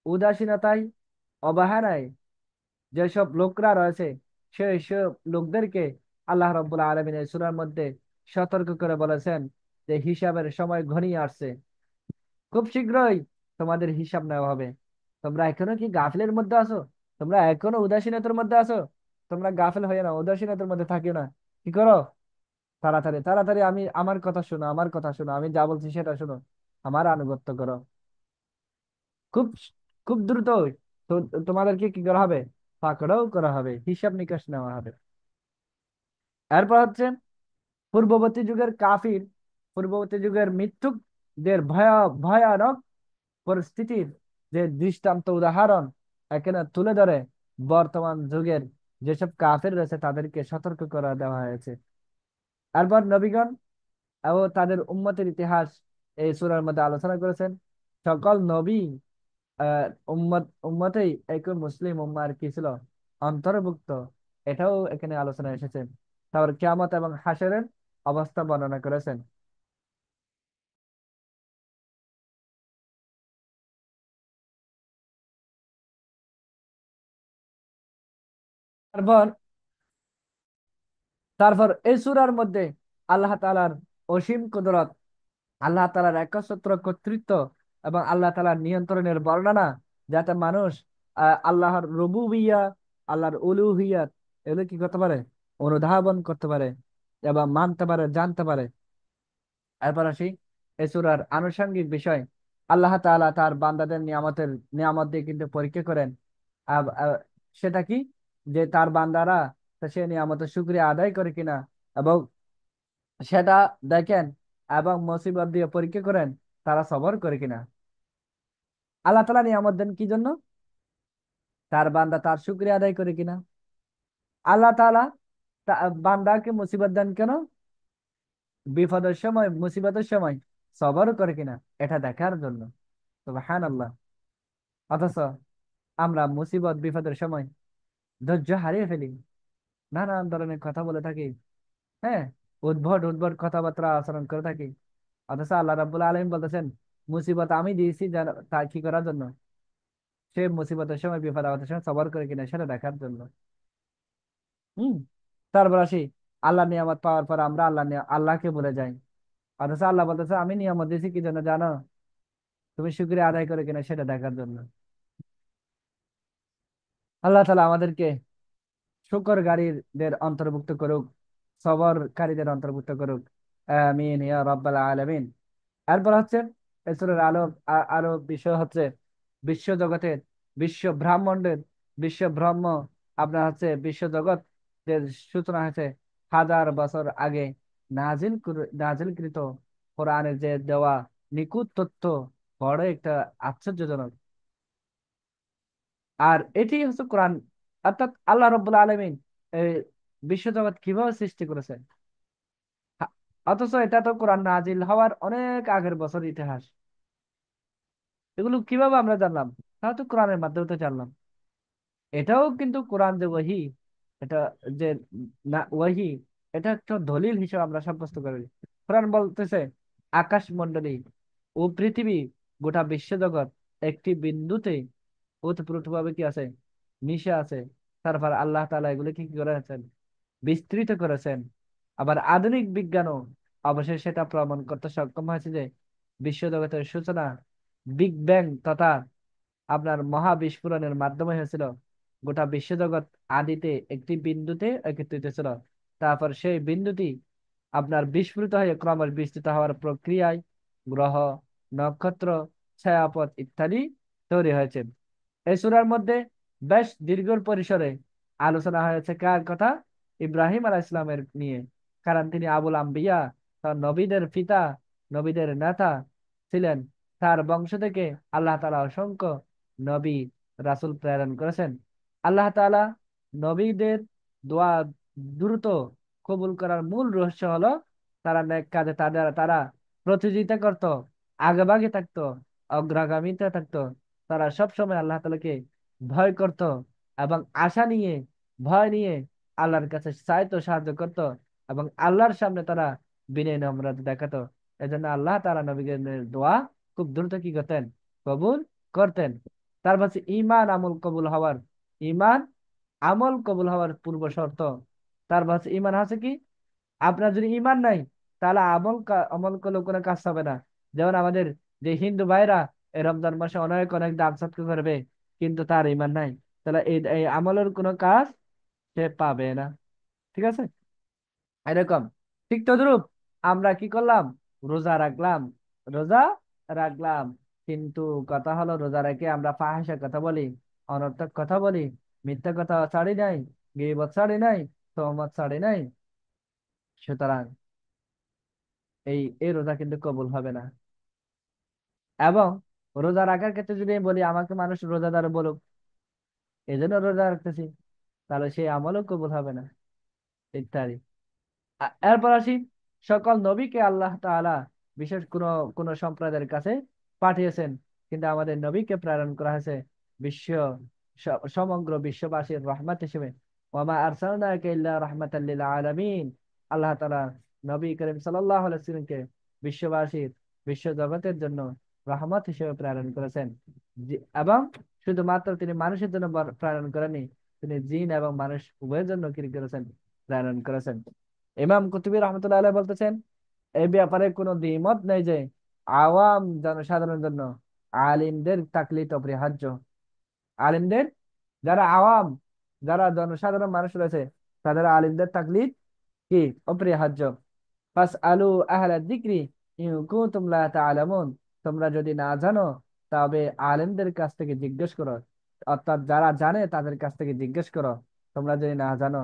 উদাসীনতায়, অবহেলায় যেসব লোকরা রয়েছে, সেই সব লোকদেরকে আল্লাহ রাব্বুল আলামিন এই সূরার মধ্যে সতর্ক করে বলেছেন যে হিসাবের সময় ঘনিয়ে আসছে, খুব শীঘ্রই তোমাদের হিসাব নেওয়া হবে। তোমরা এখনো কি গাফিলের মধ্যে আছো? তোমরা এখনো উদাসীনতার মধ্যে আছো? তোমরা গাফিল হয়ে না, উদাসীনতার মধ্যে থাকিও না। কি করো? তাড়াতাড়ি তাড়াতাড়ি আমার কথা শোনো, আমার কথা শোনো, আমি যা বলছি সেটা শোনো, আমার আনুগত্য করো। খুব খুব দ্রুত তো তোমাদেরকে কি করা হবে? পাকড়াও করা হবে, হিসাব নিকাশ নেওয়া হবে। এরপর হচ্ছে পূর্ববর্তী যুগের কাফির, পূর্ববর্তী যুগের মিথ্যুকদের ভয়ানক পরিস্থিতির যে দৃষ্টান্ত উদাহরণ এখানে তুলে ধরে বর্তমান যুগের যেসব কাফির রয়েছে তাদেরকে সতর্ক করা দেওয়া হয়েছে। এরপর নবীগণ ও তাদের উম্মতের ইতিহাস এই সূরার মধ্যে আলোচনা করেছেন। সকল নবী আহ উম্মতেই একই মুসলিম উম্মার কি ছিল? অন্তর্ভুক্ত। এটাও এখানে আলোচনা এসেছে। তারপর কিয়ামত এবং হাসরের অবস্থা বর্ণনা করেছেন। তারপর তারপর এই সূরার মধ্যে আল্লাহ তাআলার অসীম কুদরত, আল্লাহ তাআলার একচ্ছত্র কর্তৃত্ব এবং আল্লাহ তাআলার নিয়ন্ত্রণের বর্ণনা, যাতে মানুষ আল্লাহর রুবুবিয়্যা, আল্লাহর উলুহিয়াত এগুলো কি করতে পারে, অনুধাবন করতে পারে এবং মানতে পারে, জানতে পারে। এরপর আসি এই সূরার আনুষঙ্গিক বিষয়। আল্লাহ তাআলা তার বান্দাদের নিয়ামত দিয়ে কিন্তু পরীক্ষা করেন। আব- আ- সেটা কি, যে তার বান্দারা সে নিয়ামতের শুকরিয়া আদায় করে কিনা, এবং সেটা দেখেন, এবং মুসিবত দিয়ে পরীক্ষা করেন তারা সবর করে কিনা। আল্লাহ তাআলা নিয়ামত দেন কি জন্য? তার বান্দা তার শুকরিয়া আদায় করে কিনা। আল্লাহ তাআলা বান্দাকে মুসিবত দেন কেন? বিপদের সময়, মুসিবতের সময় সবর করে কিনা, এটা দেখার জন্য। সুবহানাল্লাহ। অথচ আমরা মুসিবত বিপদের সময় ধৈর্য হারিয়ে ফেলি, নানান ধরনের কথা বলে থাকি, হ্যাঁ, উদ্ভট উদ্ভট কথাবার্তা আচরণ করে থাকি। অথচ আল্লাহ রাব্বুল আলামিন বলতেছেন, মুসিবত আমি দিয়েছি তা কি করার জন্য? সে মুসিবতের সময়, বিপদ আপদের সময় সবর করে কিনা সেটা দেখার জন্য। হম। তারপর আসি, আল্লাহ নিয়ামত পাওয়ার পর আমরা আল্লাহকে বলে যাই। অথচ আল্লাহ বলতেছে, আমি নিয়ামত দিয়েছি কি জন্য জানো? তুমি শুকরিয়া আদায় করে কিনা সেটা দেখার জন্য। আল্লাহ তাআলা আমাদেরকে শুকরকারীদের অন্তর্ভুক্ত করুক, সবরকারীদের অন্তর্ভুক্ত করুক। আমিন ইয়া রাব্বাল আলামিন। এরপর হচ্ছে এই সূরার আরো বিষয় হচ্ছে বিশ্ব জগতের, বিশ্ব ব্রাহ্মণ্ডের, বিশ্ব ব্রহ্ম, আপনার হচ্ছে বিশ্ব জগতের সূচনা হয়েছে 1000 বছর আগে নাজিলকৃত কোরআনের যে দেওয়া নিখুঁত তথ্য, বড় একটা আশ্চর্যজনক। আর এটি হচ্ছে কোরআন, অর্থাৎ আল্লাহ রাব্বুল আলামিন এই বিশ্বজগৎ কিভাবে সৃষ্টি করেছেন। হা- অথচ এটা তো কোরআন নাজিল হওয়ার অনেক আগের বছর ইতিহাস। এগুলো কিভাবে আমরা জানলাম? তাহলে তো কোরআনের মাধ্যমে তো জানলাম। এটাও কিন্তু কোরআন যে ওহী, এটা যে না ওহী, এটা একটা দলিল হিসেবে আমরা সাব্যস্ত করি। কোরআন বলতেছে, আকাশ মণ্ডলী ও পৃথিবী, গোটা বিশ্বজগৎ একটি বিন্দুতে ওতপ্রোতভাবে কি আছে, মিশে আছে। তারপর আল্লাহ তাআলা এগুলোকে কি করেছেন, বিস্তৃত করেছেন। আবার আধুনিক বিজ্ঞানও অবশেষে সেটা প্রমাণ করতে সক্ষম হয়েছে যে বিশ্বজগতের সূচনা বিগ ব্যাং তথা আপনার মহাবিস্ফোরণের মাধ্যমে হয়েছিল। গোটা বিশ্বজগৎ আদিতে একটি বিন্দুতে একত্রিত ছিল। তারপর সেই বিন্দুটি আপনার বিস্ফোরিত হয়ে ক্রমশ বিস্তৃত হওয়ার প্রক্রিয়ায় গ্রহ, নক্ষত্র, ছায়াপথ ইত্যাদি তৈরি হয়েছে। এই সূরার মধ্যে বেশ দীর্ঘ পরিসরে আলোচনা হয়েছে কার কথা? ইব্রাহিম আলাইহিস সালামের নিয়ে। কারণ তিনি আবুল আম্বিয়া, তার নবীদের পিতা, নবীদের নেতা ছিলেন। তার বংশ থেকে আল্লাহ তাআলা অসংখ্য নবী রাসূল প্রেরণ করেছেন। আল্লাহ তাআলা নবীদের দোয়া দ্রুত কবুল করার মূল রহস্য হলো তারা নেক কাজে তারা প্রতিযোগিতা করত, আগেভাগে থাকতো, অগ্রগামিতা থাকতো। তারা সব সময় আল্লাহ তাআলাকে ভয় করত এবং আশা নিয়ে, ভয় নিয়ে আল্লাহর কাছে চাইতো, সাহায্য করত, এবং আল্লাহর সামনে তারা বিনয় নম্রতা দেখাতো। এজন্য আল্লাহ তাআলা নবীদের দোয়া খুব দ্রুত কি করতেন, কবুল করতেন। তার পাশে ইমান আমল কবুল হওয়ার পূর্ব শর্ত। তার পাশে ইমান আছে কি, আপনার যদি ইমান নাই তাহলে আমল করলেও কোনো কাজ হবে না। যেমন আমাদের যে হিন্দু ভাইরা এই রমজান মাসে অনেক অনেক দান সৎকার করবে, কিন্তু তার ইমান নাই, তাহলে এই এই আমলের কোনো কাজ সে পাবে না। ঠিক আছে, এরকম। ঠিক তদ্রূপ আমরা কি করলাম, রোজা রাখলাম, রোজা রাখলাম, কিন্তু কথা হলো রোজা রেখে আমরা ফাহিশা কথা বলি, অনর্থক কথা বলি, মিথ্যা কথা ছাড়ি নাই, গীবত ছাড়ি নাই, তহমত ছাড়ি নাই। সুতরাং এই এই রোজা কিন্তু কবুল হবে না। এবং রোজা রাখার ক্ষেত্রে যদি আমি বলি আমাকে মানুষ রোজাদার বলুক, এই জন্য রোজা রাখতেছি, তাহলে সেই আমলও কবুল হবে না, ইত্যাদি। এরপর আসি, সকল নবীকে আল্লাহ তাআলা বিশেষ কোন কোন সম্প্রদায়ের কাছে পাঠিয়েছেন, কিন্তু আমাদের নবীকে প্রেরণ করা হয়েছে বিশ্ব সমগ্র বিশ্ববাসীর রহমত হিসেবে। ওয়ামা আরসালনাকা ইল্লা রাহমাতাল লিল আলামিন। আল্লাহ তাআলা নবী করিম সাল্লাল্লাহু আলাইহি ওয়াসাল্লামকে বিশ্ববাসীর, বিশ্ব জগতের জন্য রহমত হিসেবে প্রেরণ করেছেন। এবং শুধুমাত্র তিনি মানুষের জন্য প্রেরণ করেননি, তিনি জিন এবং মানুষ উভয়ের জন্য কি করেছেন, প্রেরণ করেছেন। ইমাম কুতুবী রহমতুল্লাহ আলাইহি বলতেছেন, এই ব্যাপারে কোনো দ্বিমত নেই যে আওয়াম জনসাধারণের জন্য আলিমদের তাকলিদ অপরিহার্য। আলিমদের, যারা আওয়াম, যারা জনসাধারণ মানুষ রয়েছে, তাদের আলিমদের তাকলিদ কি অপরিহার্য। ফাসআলু আহলা যিকরি ইন কুনতুম লা তা'লামুন, তোমরা যদি না জানো তবে আলেমদের কাছ থেকে জিজ্ঞেস করো, অর্থাৎ যারা জানে তাদের কাছ থেকে জিজ্ঞেস করো, তোমরা যদি না জানো।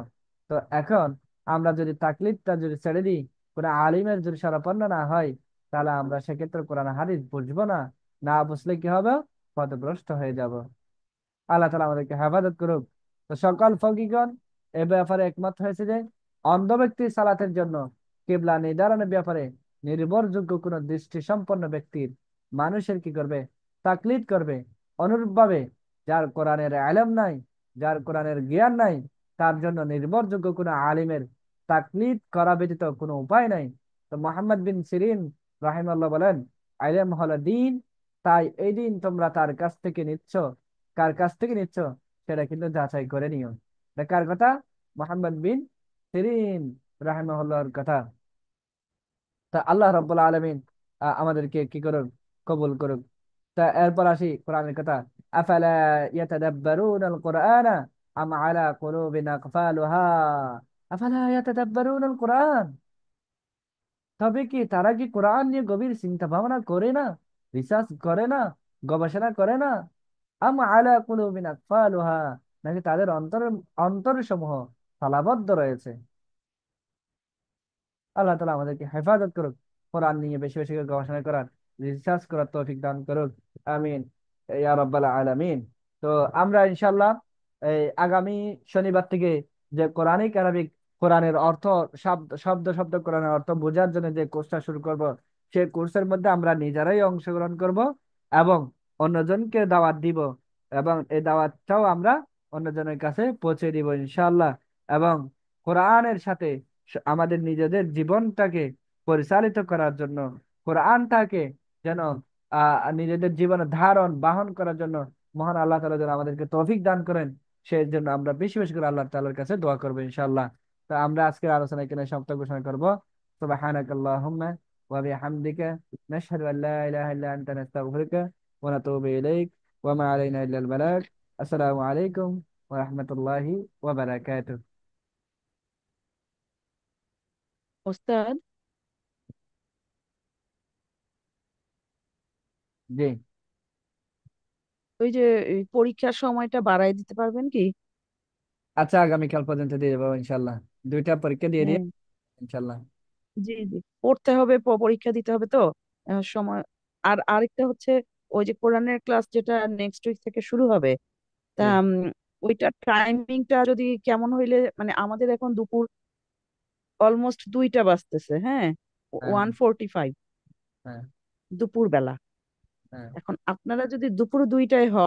তো এখন আমরা যদি তাকলিদটা যদি ছেড়ে দিই, কোনো আলিমের যদি শরণাপন্ন না হয়, তাহলে আমরা সেক্ষেত্রে কোরআন হাদিস বুঝবো না। না বুঝলে কি হবে? পথভ্রষ্ট হয়ে যাব। আল্লাহ তালা আমাদেরকে হেফাজত করুক। তো সকল ফকিগণ এ ব্যাপারে একমত হয়েছে যে অন্ধ ব্যক্তি সালাতের জন্য কিবলা নির্ধারণের ব্যাপারে নির্ভরযোগ্য কোন দৃষ্টি সম্পন্ন ব্যক্তির মানুষের কি করবে? তাকলিদ করবে। অনুরূপভাবে যার কোরআনের আলেম নাই, যার কোরআনের জ্ঞান নাই, তার জন্য নির্ভরযোগ্য কোনো আলিমের তাকলিদ করা ব্যতীত কোনো উপায় নাই। তো মোহাম্মদ বিন সিরিন রাহিমাল্লাহ বলেন, আলেম হলো দিন, তাই এই দিন তোমরা তার কাছ থেকে নিচ্ছ। কার কাছ থেকে নিচ্ছ সেটা কিন্তু যাচাই করে নিও। এটা কার কথা? মোহাম্মদ বিন সিরিন রাহিমাহুল্লাহর কথা। তা আল্লাহ রাব্বুল আলামিন আমাদেরকে কি করুক? কবুল করুক। তা এরপর আসি কোরআনের কথা। আফালা ইয়াতাদাব্বারুনাল কুরআনা আম আলা কুলুবিন আকফালুহা। আফালা ইয়াতাদাব্বারুনাল কুরআন, তবে কি তারা কি কোরআন নিয়ে গভীর চিন্তা ভাবনা করে না, রিসার্চ করে না, গবেষণা করে না? আম আলা কুলুবিন আকফালুহা, নাকি তাদের অন্তর সমূহ তালাবদ্ধ রয়েছে? আল্লাহ তালা আমাদেরকে হেফাজত করুক। কোরআন নিয়ে বেশি বেশি করে গবেষণা করার, রিসার্চ করার তৌফিক দান করুক। আমিন ইয়া রাব্বাল আলামিন। তো আমরা ইনশাআল্লাহ এই আগামী শনিবার থেকে যে কোরআনিক আরবিক, কোরআনের অর্থ, শব্দ শব্দ শব্দ কোরআনের অর্থ বোঝার জন্য যে কোর্সটা শুরু করব, সেই কোর্সের মধ্যে আমরা নিজেরাই অংশগ্রহণ করব এবং অন্যজনকে দাওয়াত দিব, এবং এই দাওয়াতটাও আমরা অন্যজনের কাছে পৌঁছে দিব ইনশাআল্লাহ। এবং কোরআনের সাথে আমাদের নিজেদের জীবনটাকে পরিচালিত করার জন্য, কোরআনটাকে যেন নিজেদের জীবনে ধারণ বাহন করার জন্য মহান আল্লাহ তাআলা যেন আমাদেরকে তৌফিক দান করেন, সেই জন্য আমরা বেশি বেশি করে আল্লাহ তাআলার কাছে দোয়া করবো ইনশাআল্লাহ। তো আমরা আজকের আলোচনা এখানে সমাপ্ত ঘোষণা করবো। সুবহানাকাল্লাহুম্মা ওয়া বিহামদিকা নাশহাদু আল লা ইলাহা ইল্লা আনতা নাস্তাগফিরুকা ওয়া নাতুবু ইলাইক ওয়া মা আলাইনা ইল্লাল বালাগ। আসসালামু আলাইকুম ওয়া রাহমাতুল্লাহি ওয়া বারাকাতুহু। ওস্তাদ, জি। ওই যে এই পরীক্ষার সময়টা বাড়ায় দিতে পারবেন কি? আচ্ছা, আগামীকাল পর্যন্ত দিয়ে দেবো ইনশাল্লাহ। দুইটা পরীক্ষা দিয়ে দিয়ে হ্যাঁ, ইনশাল্লাহ। জি জি, পড়তে হবে, পরীক্ষা দিতে হবে তো সময়। আর আরেকটা হচ্ছে, ওই যে কোরআনের ক্লাস যেটা নেক্সট উইক থেকে শুরু হবে, তা জি। ওইটা টাইমিংটা যদি কেমন হইলে, মানে আমাদের এখন দুপুর অলমোস্ট 2টা বাজতেছে, হ্যাঁ, হ্যাঁ। 1:45 হ্যাঁ। দুপুর বেলা। হ্যাঁ। এখন আপনারা যদি দুপুর 2টায়